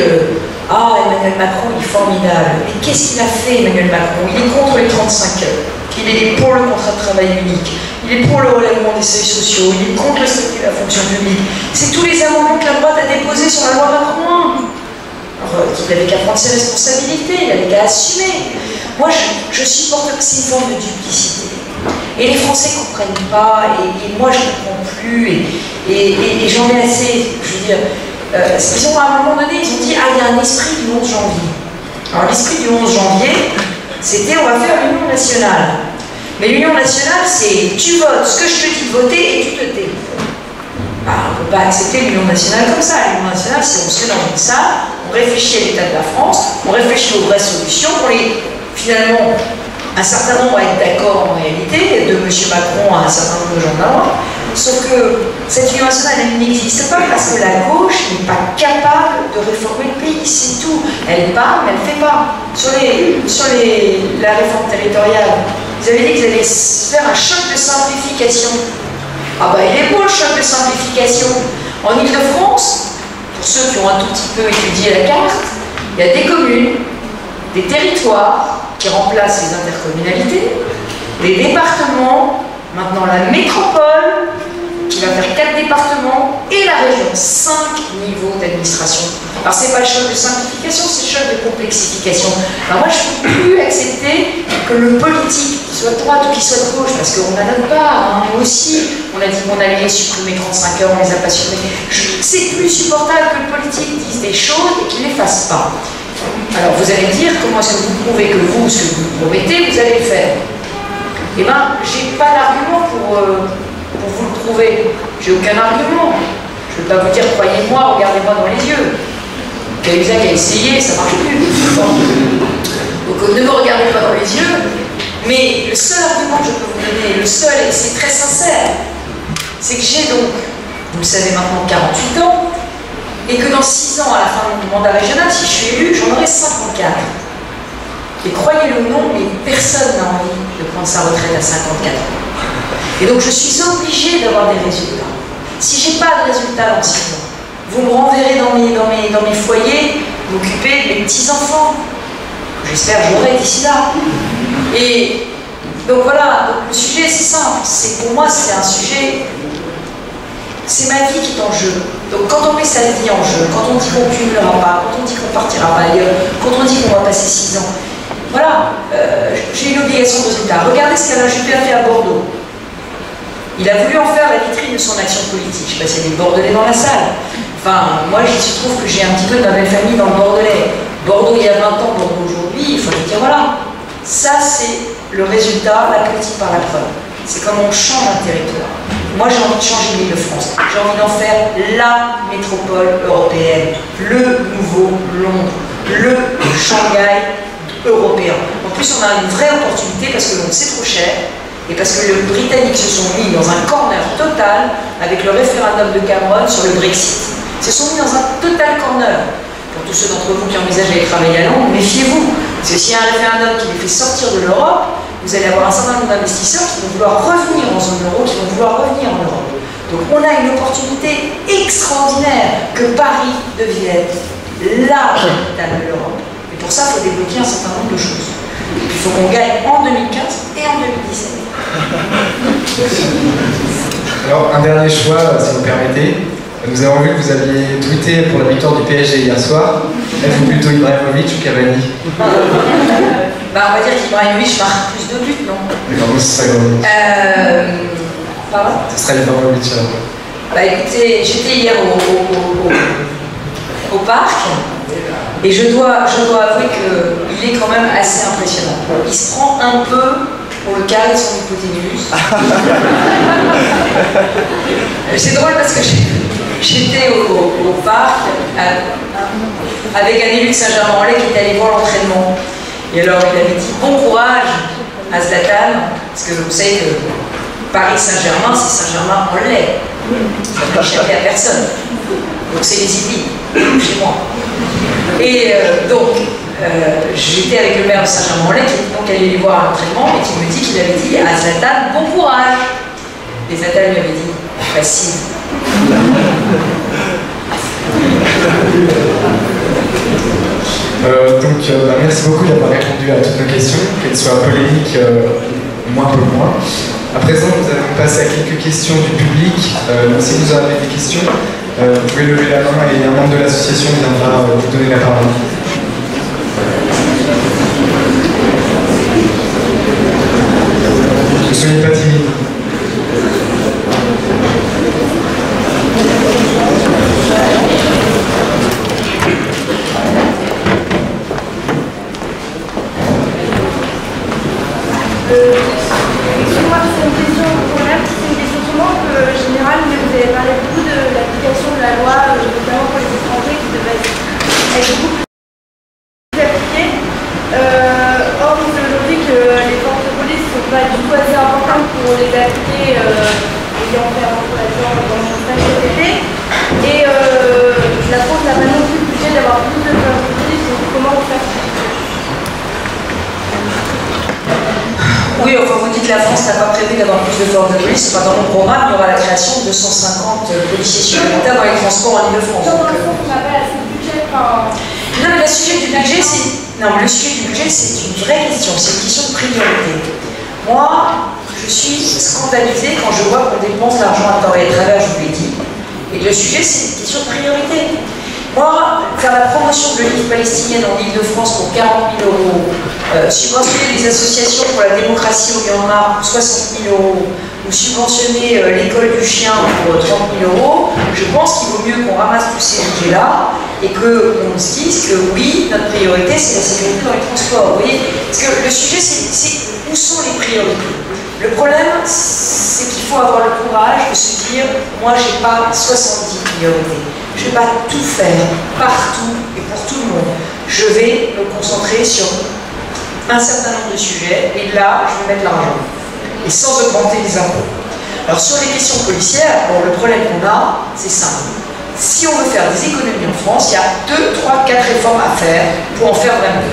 [SPEAKER 4] ah, Emmanuel Macron, il est formidable. Mais qu'est-ce qu'il a fait, Emmanuel Macron? Il est contre les 35 heures. Il est pour le contrat de travail unique. Il est pour le relèvement des seuils sociaux. Il est contre le statut de la fonction publique. C'est tous les amendements que la droite a déposés sur la loi Macron. Alors, il n'avait qu'à prendre ses responsabilités, il n'avait qu'à assumer. Moi, je supporte que c'est une forme de duplicité. Et les Français ne comprennent pas, et moi, je ne comprends plus, et j'en ai assez. Je veux dire, ils ont, à un moment donné, ils ont dit, ah, il y a un esprit du 11 janvier. Alors, l'esprit du 11 janvier, c'était, on va faire l'Union nationale. Mais l'Union nationale, c'est, tu votes ce que je te dis de voter, et tu te tais. Bah, on ne peut pas accepter l'Union nationale comme ça. L'Union nationale, c'est on se met dans une salle, on réfléchit à l'état de la France, on réfléchit aux vraies solutions, finalement, un certain nombre à être d'accord en réalité, de M. Macron à un certain nombre de gens de la droite. Sauf que cette Union nationale, elle n'existe pas parce que la gauche n'est pas capable de réformer le pays, c'est tout. Elle parle, mais elle ne fait pas. Sur la réforme territoriale, vous avez dit que vous allez faire un choc de simplification. Ah bah il est beau le choc de simplification. En Ile-de-France, pour ceux qui ont un tout petit peu étudié la carte, il y a des communes, des territoires qui remplacent les intercommunalités, les départements, maintenant la métropole, qui va faire 4 départements, et la région, 5 niveaux d'administration. Alors c'est pas le choc de simplification, c'est le choc de complexification. Alors moi je ne peux plus accepter que le politique, qu'il soit de droite ou qu'il soit de gauche, parce qu'on a notre part, hein, nous aussi, on a dit qu'on allait supprimer 35 heures, on les a pas supprimés. C'est plus supportable que le politique dise des choses et qu'il ne les fasse pas. Alors vous allez me dire, comment est-ce que vous prouvez que vous, ce que vous promettez, vous allez le faire? Eh bien, j'ai pas d'argument pour vous le prouver. J'ai aucun argument. Je ne vais pas vous dire, croyez-moi, regardez-moi dans les yeux. Cahuzac a essayé, ça ne marche plus. Donc ne me regardez pas dans les yeux. Mais le seul argument que je peux vous donner, le seul, et c'est très sincère, c'est que j'ai donc vous le savez maintenant, 48 ans, et que dans 6 ans, à la fin de mon mandat régional, si je suis élu, j'en aurai 54. Et croyez-le ou non, mais personne n'a envie de prendre sa retraite à 54 ans. Et donc je suis obligée d'avoir des résultats. Si je n'ai pas de résultats dans 6 ans, vous me renverrez dans mes foyers, m'occuper de mes petits-enfants. J'espère que j'aurai d'ici là. Et donc voilà, donc le sujet c'est simple. Pour moi, c'est un sujet, c'est ma vie qui est en jeu. Donc quand on met sa vie en jeu, quand on dit qu'on ne cumulera pas, quand on dit qu'on partira pas ailleurs, quand on dit qu'on va passer 6 ans, voilà, j'ai une obligation de résultat. Regardez ce qu'Alain Juppé a fait à Bordeaux. Il a voulu en faire la vitrine de son action politique. Je ne sais pas s'il y a des Bordelais dans la salle. Enfin, moi, il se trouve que j'ai un petit peu de ma belle famille dans le Bordelais. Bordeaux il y a 20 ans, Bordeaux aujourd'hui, il faut dire voilà. Ça, c'est le résultat, la politique par la preuve. C'est comme on change un territoire. Moi, j'ai envie de changer l'Île-de-France. J'ai envie d'en faire la métropole européenne, le nouveau Londres, le Shanghai européen. En plus, on a une vraie opportunité parce que Londres, c'est trop cher. Et parce que les Britanniques se sont mis dans un corner total avec le référendum de Cameron sur le Brexit. Ils se sont mis dans un total corner. Pour tous ceux d'entre vous qui envisagent d'aller travailler à Londres, méfiez-vous. Parce que s'il y a un référendum qui les fait sortir de l'Europe, vous allez avoir un certain nombre d'investisseurs qui vont vouloir revenir en zone euro, qui vont vouloir revenir en Europe. Donc on a une opportunité extraordinaire que Paris devienne la capitale de l'Europe. Et pour ça, il faut débloquer un certain nombre de choses. Il faut qu'on gagne en 2015 et en 2017.
[SPEAKER 2] Alors, un dernier choix, si vous permettez. Nous avons vu que vous aviez tweeté pour la victoire du PSG hier soir. Êtes-vous plutôt Ibrahimovic ou Cavani?
[SPEAKER 4] On va dire qu'Ibrahimovic marque plus de buts, non?
[SPEAKER 2] D'accord, ce serait Ibrahimovic.
[SPEAKER 4] Pardon?
[SPEAKER 2] Ce serait Ibrahimovic alors.
[SPEAKER 4] Écoutez, j'étais hier au parc et je dois avouer qu'il est quand même assez impressionnant. Il se prend un peu pour le carré de son hypoténuse. C'est drôle parce que j'étais au parc avec un élu de Saint-Germain-en-Laye qui était allé voir l'entraînement. Et alors il avait dit bon courage à Zlatan, parce que vous savez que Paris-Saint-Germain, c'est Saint-Germain-en-Laye. Ça ne peut échapper à personne. Donc c'est les Yvelines, chez moi. Et j'étais avec le maire de Saint-Germain-en-Laye qui est donc allé les voir à l'entraînement et qui me dit qu'il avait dit à Zlatan bon courage. Et Zlatan lui avait dit facile.
[SPEAKER 2] Merci beaucoup d'avoir répondu à toutes nos questions, qu'elles soient polémiques ou moins peu moins. À présent, nous allons passer à quelques questions du public. Si vous avez des questions, vous pouvez lever la main et un membre de l'association viendra vous donner la parole. Ne soyez pas timide.
[SPEAKER 5] Excusez-moi, c'est une question sûrement générale, mais vous avez parlé beaucoup de l'application de la loi, notamment pour les étrangers, qui devait être beaucoup plus appliquée. Or, on sait aujourd'hui que les forces de police ne sont pas du tout assez importantes pour les appliquer, ayant fait un remplacement dans mon stage cet été. Et la France n'a pas non plus le budget d'avoir plus de forces de police, donc comment on fait?
[SPEAKER 4] Oui, enfin vous dites que la France n'a pas prévu d'avoir plus de forces de police. Enfin, dans mon programme, il y aura la création de 250 policiers supplémentaires dans les transports en Ile-de-France.
[SPEAKER 5] Donc, on n'a pas assez de budget.
[SPEAKER 4] Non, mais le sujet du budget, c'est une vraie question. C'est une question de priorité. Moi, je suis scandalisée quand je vois qu'on dépense l'argent à tort et à travers, je vous l'ai dit. Et le sujet, c'est une question de priorité. Moi, faire la promotion de l'île palestinienne en Ile-de-France pour 40 000 €, subventionner les associations pour la démocratie au Myanmar pour 60 000 €, ou subventionner l'école du chien pour 30 000 €, je pense qu'il vaut mieux qu'on ramasse tous ces budgets-là et qu'on se dise que oui, notre priorité, c'est la sécurité dans les transports. Vous voyez? Parce que le sujet, c'est où sont les priorités? Le problème, c'est qu'il faut avoir le courage de se dire, moi, j'ai pas 70 priorités. Je ne vais pas tout faire, partout et pour tout le monde. Je vais me concentrer sur un certain nombre de sujets et là, je vais mettre l'argent. Et sans augmenter les impôts. Alors sur les questions policières, bon, le problème qu'on a, c'est simple. Si on veut faire des économies en France, il y a 2, 3, 4 réformes à faire pour en faire vraiment.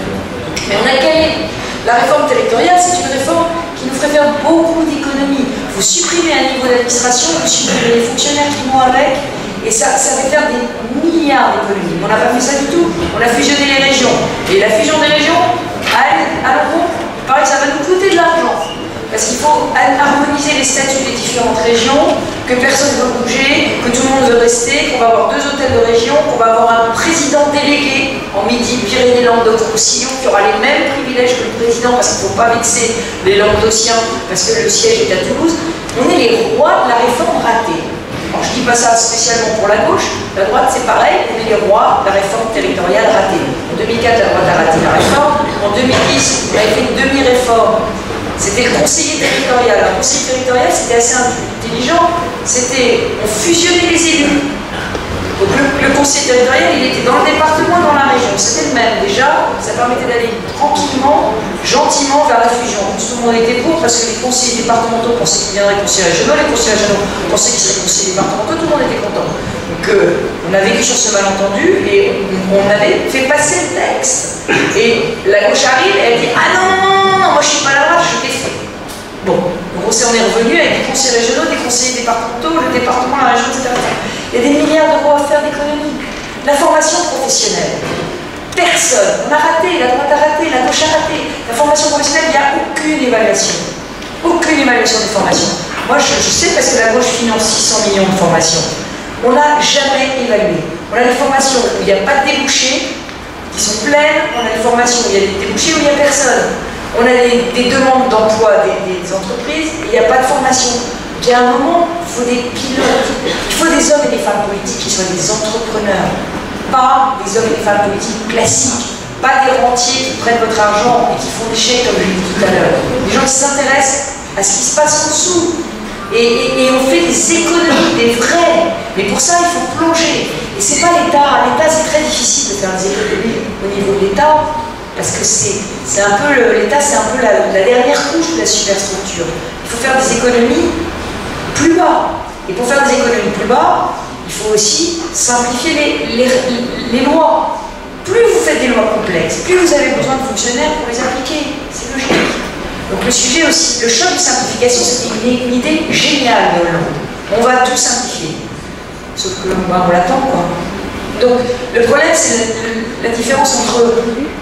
[SPEAKER 4] Mais on a gagné. La réforme territoriale, c'est une réforme qui nous ferait faire beaucoup d'économies. Il faut supprimer un niveau d'administration, il faut supprimer les fonctionnaires qui vont avec, et ça fait faire des milliards d'économies. On n'a pas fait ça du tout. On a fusionné les régions. Et la fusion des régions, alors bon, pareil, ça va nous coûter de l'argent. Parce qu'il faut harmoniser les statuts des différentes régions, que personne ne veut bouger, que tout le monde veut rester, qu'on va avoir 2 hôtels de région, qu'on va avoir un président délégué en Midi, Pyrénées, Languedoc-Roussillon, qui aura les mêmes privilèges que le président, parce qu'il ne faut pas vexer les Languedociens, parce que le siège est à Toulouse. On est les rois de la réforme ratée. Alors je ne dis pas ça spécialement pour la gauche, la droite c'est pareil, on est les rois de la réforme territoriale ratée. En 2004, la droite a raté la réforme, en 2010, on avait fait une demi-réforme. C'était le conseiller territorial. Le conseiller territorial, c'était assez intelligent. C'était, on fusionnait les élus. Donc le conseiller territorial, il était dans le département, dans la région. C'était le même. Déjà, ça permettait d'aller tranquillement, gentiment vers la fusion. Tout le monde était pour, parce que les conseillers départementaux pensaient qu'ils viendraient conseillers régionaux, les conseillers régionaux pensaient qu'ils seraient conseillers départementaux, tout le monde était content. Donc on a vécu sur ce malentendu et on avait fait passer le texte. Et la gauche arrive et elle dit « Ah non, moi je suis pas la droite, je défais. » Bon, donc on est revenu avec des conseillers régionaux, des conseillers départementaux, le département, la région, etc. Il y a des milliards d'euros à faire d'économie. La formation professionnelle. Personne. On a raté, la droite a raté, la gauche a raté. La formation professionnelle, il n'y a aucune évaluation. Aucune évaluation des formations. Moi je sais parce que la gauche finance 600 millions de formations. On n'a jamais évalué. On a des formations où il n'y a pas de débouchés, qui sont pleines, on a des formations où il y a des débouchés, où il n'y a personne. On a des demandes d'emploi des entreprises, il n'y a pas de formation. Il y a un moment, il faut des pilotes, il faut des hommes et des femmes politiques qui soient des entrepreneurs, pas des hommes et des femmes politiques classiques, pas des rentiers qui prennent votre argent et qui font des chèques comme je l'ai dit tout à l'heure. Des gens qui s'intéressent à ce qui se passe en dessous. Et on fait des économies, des vraies. Mais pour ça, il faut plonger. Et c'est pas l'État. L'État, c'est très difficile de faire des économies au niveau de l'État, parce que c'est un peu l'État, c'est un peu la dernière couche de la superstructure. Il faut faire des économies plus bas. Et pour faire des économies plus bas, il faut aussi simplifier les lois. Plus vous faites des lois complexes, plus vous avez besoin de fonctionnaires pour les appliquer. C'est logique. Donc le sujet aussi, le choc de simplification, c'était une idée géniale de Hollande. On va tout simplifier. Sauf que on l'attend, quoi. Donc le problème, c'est la différence entre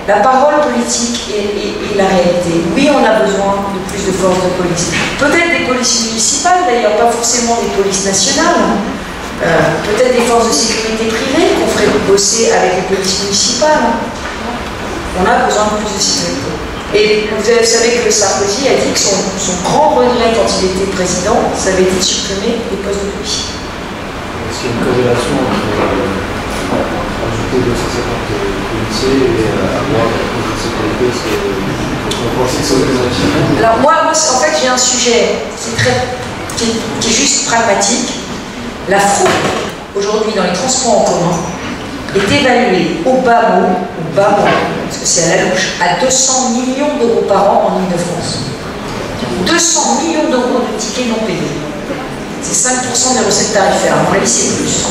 [SPEAKER 4] la parole politique et la réalité. Oui, on a besoin de plus de forces de police. Peut-être des polices municipales, d'ailleurs, pas forcément des polices nationales. Peut-être des forces de sécurité privées qu'on ferait bosser avec les polices municipales. On a besoin de plus de sécurité. Et vous savez que Sarkozy a dit que son grand regret quand il était président, ça avait été de supprimer les postes de policiers.
[SPEAKER 6] Est-ce qu'il y a une corrélation entre ajouter 250 policiers et avoir de sécurité, on pense que c'est des.
[SPEAKER 4] Alors moi, en fait, j'ai un sujet qui est juste pragmatique. La fraude, aujourd'hui, dans les transports en commun, est évaluée au bas mot, parce que c'est à la louche, à 200 millions d'euros par an en Ile-de-France. 200 millions d'euros de tickets non payés. C'est 5% des recettes tarifaires, à mon avis c'est plus.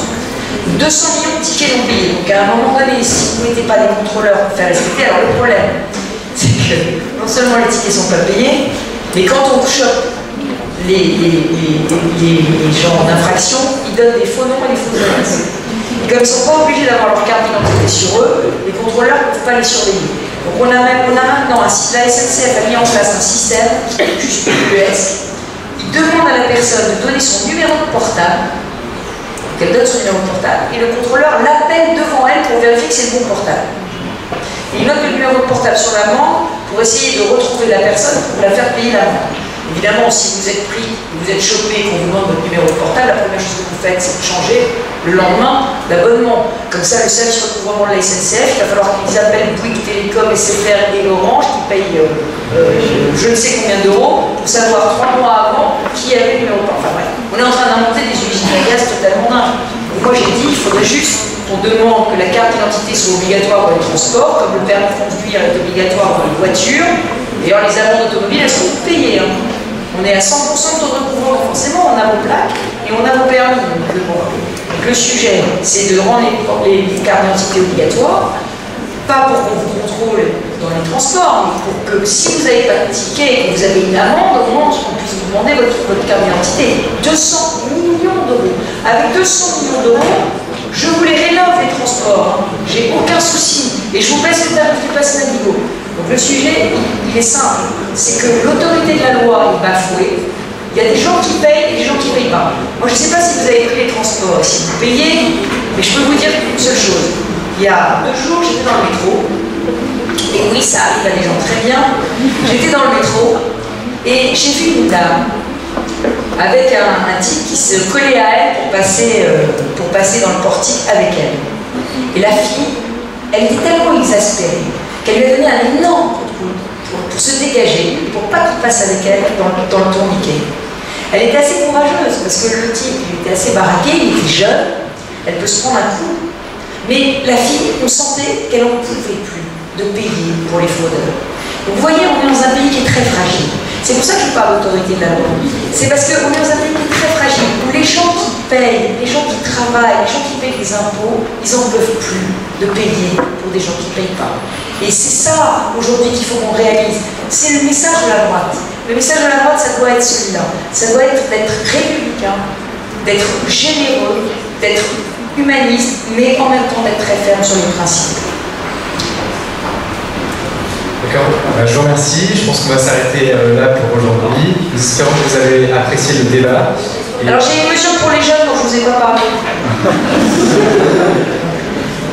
[SPEAKER 4] 200 millions de tickets non payés. Donc à un moment donné, si vous ne mettez pas des contrôleurs pour faire respecter, alors le problème, c'est que non seulement les tickets ne sont pas payés, mais quand on chope les gens d'infraction, ils donnent des faux noms et des fausses adresses. Et comme ils ne sont pas obligés d'avoir leur carte d'identité sur eux, les contrôleurs ne peuvent pas les surveiller. Donc on a maintenant la SNCF a mis en place un système qui est juste PQS. Il demande à la personne de donner son numéro de portable, qu'elle donne son numéro de portable, et le contrôleur l'appelle devant elle pour vérifier que c'est le bon portable. Et il note le numéro de portable sur l'amende pour essayer de retrouver la personne pour la faire payer l'amende. Évidemment, si vous êtes pris, vous êtes chopé, qu'on vous demande votre numéro de portable, la première chose que vous faites, c'est de changer le lendemain d'abonnement. Comme ça, le service recouvrement de la SNCF, il va falloir qu'ils appellent Bouygues Télécom, SFR et Orange, qui payent je ne sais combien d'euros, pour savoir 3 mois avant qui avait le numéro de portable. Enfin bref, on est en train d'inventer des usines à gaz totalement dingues. Donc moi j'ai dit, il faudrait juste qu'on demande que la carte d'identité soit obligatoire dans les transports, comme le permis de conduire est obligatoire dans les voitures. D'ailleurs, les amendes automobiles, elles sont payées. Hein. On est à 100% de taux de recouvrement, forcément, on a vos plaques et on a vos permis. Donc le sujet, c'est de rendre les cartes d'identité obligatoires, pas pour qu'on vous contrôle dans les transports, mais pour que si vous n'avez pas de ticket et que vous avez une amende, au moins on puisse vous demander votre carte d'identité. 200 millions d'euros. Avec 200 millions d'euros, je vous les rénove les transports. J'ai aucun souci. Et je vous baisse le tarif du pass Navigo. Donc le sujet, il est simple. C'est que l'autorité de la loi est bafouée. Il y a des gens qui payent et des gens qui ne payent pas. Moi, je ne sais pas si vous avez pris les transports et si vous payez, mais je peux vous dire une seule chose. Il y a 2 jours, j'étais dans le métro. Et oui, ça arrive à des gens très bien. J'étais dans le métro et j'ai vu une dame avec un type qui se collait à elle pour passer dans le portique avec elle. Et la fille, elle était tellement exaspérée qu'elle lui a donné un énorme coup de coude pour se dégager, pour pas qu'il passe avec elle dans le tourniquet. Elle était assez courageuse parce que le type, il était assez baraqué, il était jeune, elle peut se prendre un coup. Mais la fille, on sentait qu'elle n'en pouvait plus de payer pour les fraudeurs. Donc vous voyez, on est dans un pays qui est très fragile. C'est pour ça que je parle d'autorité de la loi. C'est parce qu'on est dans un pays qui est très fragile, où les gens qui payent, les gens qui travaillent, les gens qui payent des impôts, ils n'en peuvent plus de payer pour des gens qui ne payent pas. Et c'est ça, aujourd'hui, qu'il faut qu'on réalise. C'est le message de la droite. Le message de la droite, ça doit être celui-là. Ça doit être d'être républicain, d'être généreux, d'être humaniste, mais en même temps d'être très ferme sur les principes.
[SPEAKER 2] D'accord, je vous remercie. Je pense qu'on va s'arrêter là pour aujourd'hui. Nous espérons que vous avez apprécié le débat.
[SPEAKER 4] Alors j'ai une mesure pour les jeunes dont je ne vous ai pas parlé.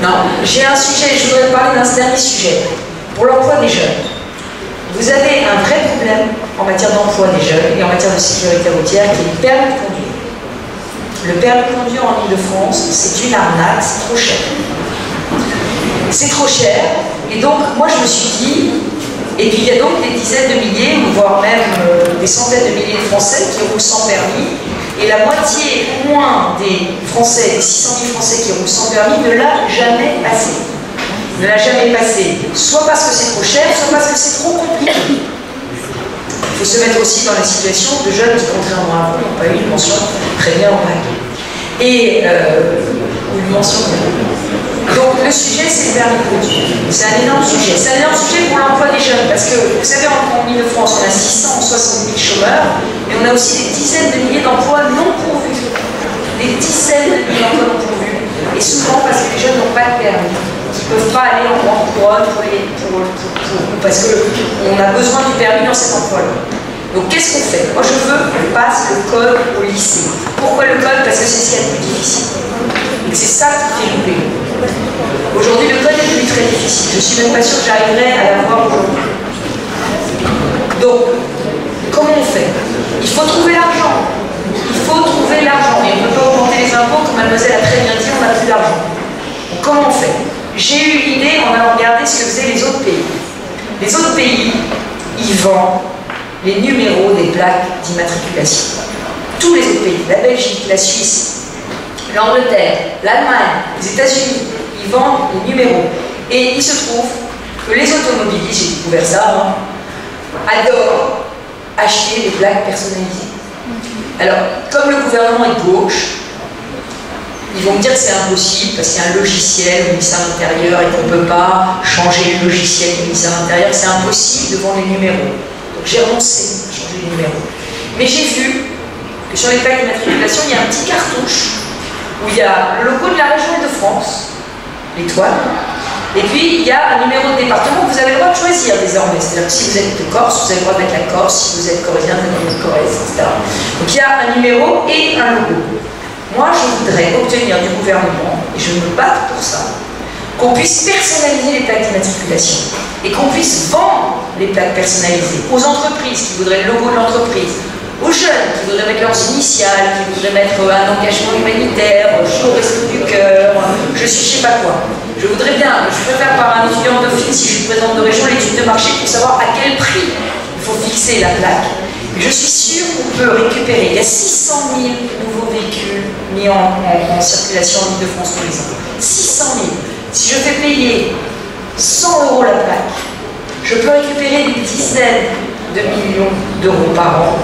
[SPEAKER 4] Non, j'ai un sujet, je voudrais parler d'un dernier sujet. Pour l'emploi des jeunes. Vous avez un vrai problème en matière d'emploi des jeunes et en matière de sécurité routière qui est le permis de conduire. Le permis de conduire en Ile-de-France, c'est une arnaque, c'est trop cher. C'est trop cher, et donc moi je me suis dit, et puis il y a donc des dizaines de milliers, voire même des centaines de milliers de Français qui roulent sans permis, et la moitié au moins des Français, des 600 000 Français qui roulent sans permis ne l'a jamais passé. Ne l'a jamais passé, soit parce que c'est trop cher, soit parce que c'est trop compliqué. Il faut se mettre aussi dans la situation de jeunes qui, contrairement à vous, n'ont pas eu une mention très bien en bac. Et une mention. Donc le sujet, c'est le permis de conduire. C'est un énorme sujet. C'est un énorme sujet pour l'emploi des jeunes, parce que vous savez, en Ile-de-France, on a 660 000 chômeurs, mais on a aussi des dizaines de milliers d'emplois non pourvus. Des dizaines de milliers d'emplois non pourvus. Et souvent parce que les jeunes n'ont pas de permis. Qui ne peuvent pas aller en grande couronne parce qu'on a besoin du permis dans cet emploi-là. Donc qu'est-ce qu'on fait? Moi je veux qu'on passe le code au lycée. Pourquoi le code? Parce que c'est ce qu'il y a de plus difficile. Et c'est ça qui fait louper. Aujourd'hui le code est devenu très difficile. Je ne suis même pas sûre que j'arriverai à l'avoir aujourd'hui. Donc, comment on fait? Il faut trouver l'argent. Il faut trouver l'argent. Et on ne peut pas augmenter les impôts, comme mademoiselle a très bien dit, on n'a plus d'argent. Donc comment on fait? J'ai eu l'idée en allant regarder ce que faisaient les autres pays. Les autres pays, ils vendent les numéros des plaques d'immatriculation. Tous les autres pays, la Belgique, la Suisse, l'Angleterre, l'Allemagne, les États-Unis, ils vendent les numéros. Et il se trouve que les automobilistes, j'ai découvert ça, adorent acheter des plaques personnalisées. Alors, comme le gouvernement est de gauche, ils vont me dire que c'est impossible parce qu'il y a un logiciel au ministère de l'Intérieur et qu'on ne peut pas changer le logiciel du ministère de l'Intérieur. C'est impossible de vendre les numéros. Donc j'ai renoncé à changer les numéros. Mais j'ai vu que sur les plaques d'immatriculation, il y a un petit cartouche où il y a le logo de la région Île-de-France, l'étoile, et puis il y a un numéro de département que vous avez le droit de choisir désormais. C'est-à-dire que si vous êtes de Corse, vous avez le droit de mettre la Corse, si vous êtes corrézien, vous avez le droit de Corrèze, etc. Donc il y a un numéro et un logo. Moi, je voudrais obtenir du gouvernement, et je me bats pour ça, qu'on puisse personnaliser les plaques d'immatriculation et qu'on puisse vendre les plaques personnalisées aux entreprises qui voudraient le logo de l'entreprise, aux jeunes qui voudraient mettre leurs initiales, qui voudraient mettre un engagement humanitaire, je suis au resto du cœur, je suis je sais pas quoi. Je voudrais bien, je peux faire par un étudiant de Dauphine, si je suis présidente de région, l'étude de marché pour savoir à quel prix il faut fixer la plaque. Je suis sûre qu'on peut récupérer. Il y a 600 000 nouveaux véhicules mis en circulation en Ile-de-France tous les ans. 600 000. Si je fais payer 100 € la plaque, je peux récupérer des dizaines de millions d'euros par an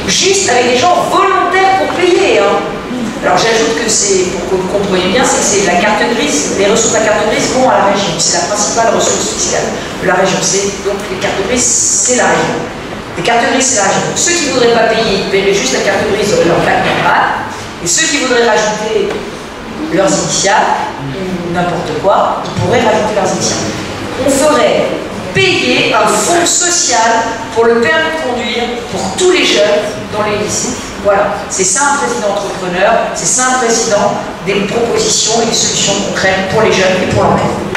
[SPEAKER 4] juste avec des gens volontaires pour payer. Hein. Alors j'ajoute que c'est, pour que vous compreniez bien, c'est la carte grise, les ressources de la carte grise vont à la région, c'est la principale ressource fiscale de la région. Donc les cartes grises, c'est la région. Les cartes grises, c'est la région. Donc, ceux qui ne voudraient pas payer, ils paieraient juste la carte grise, auraient leur plaque normale. Et ceux qui voudraient rajouter leurs initiales, ou n'importe quoi, ils pourraient rajouter leurs initiales. On ferait payer un fonds social pour le permis de conduire pour tous les jeunes dans les lycées. Voilà, c'est ça un président entrepreneur, c'est ça un président des propositions et des solutions concrètes pour les jeunes et pour l'emploi.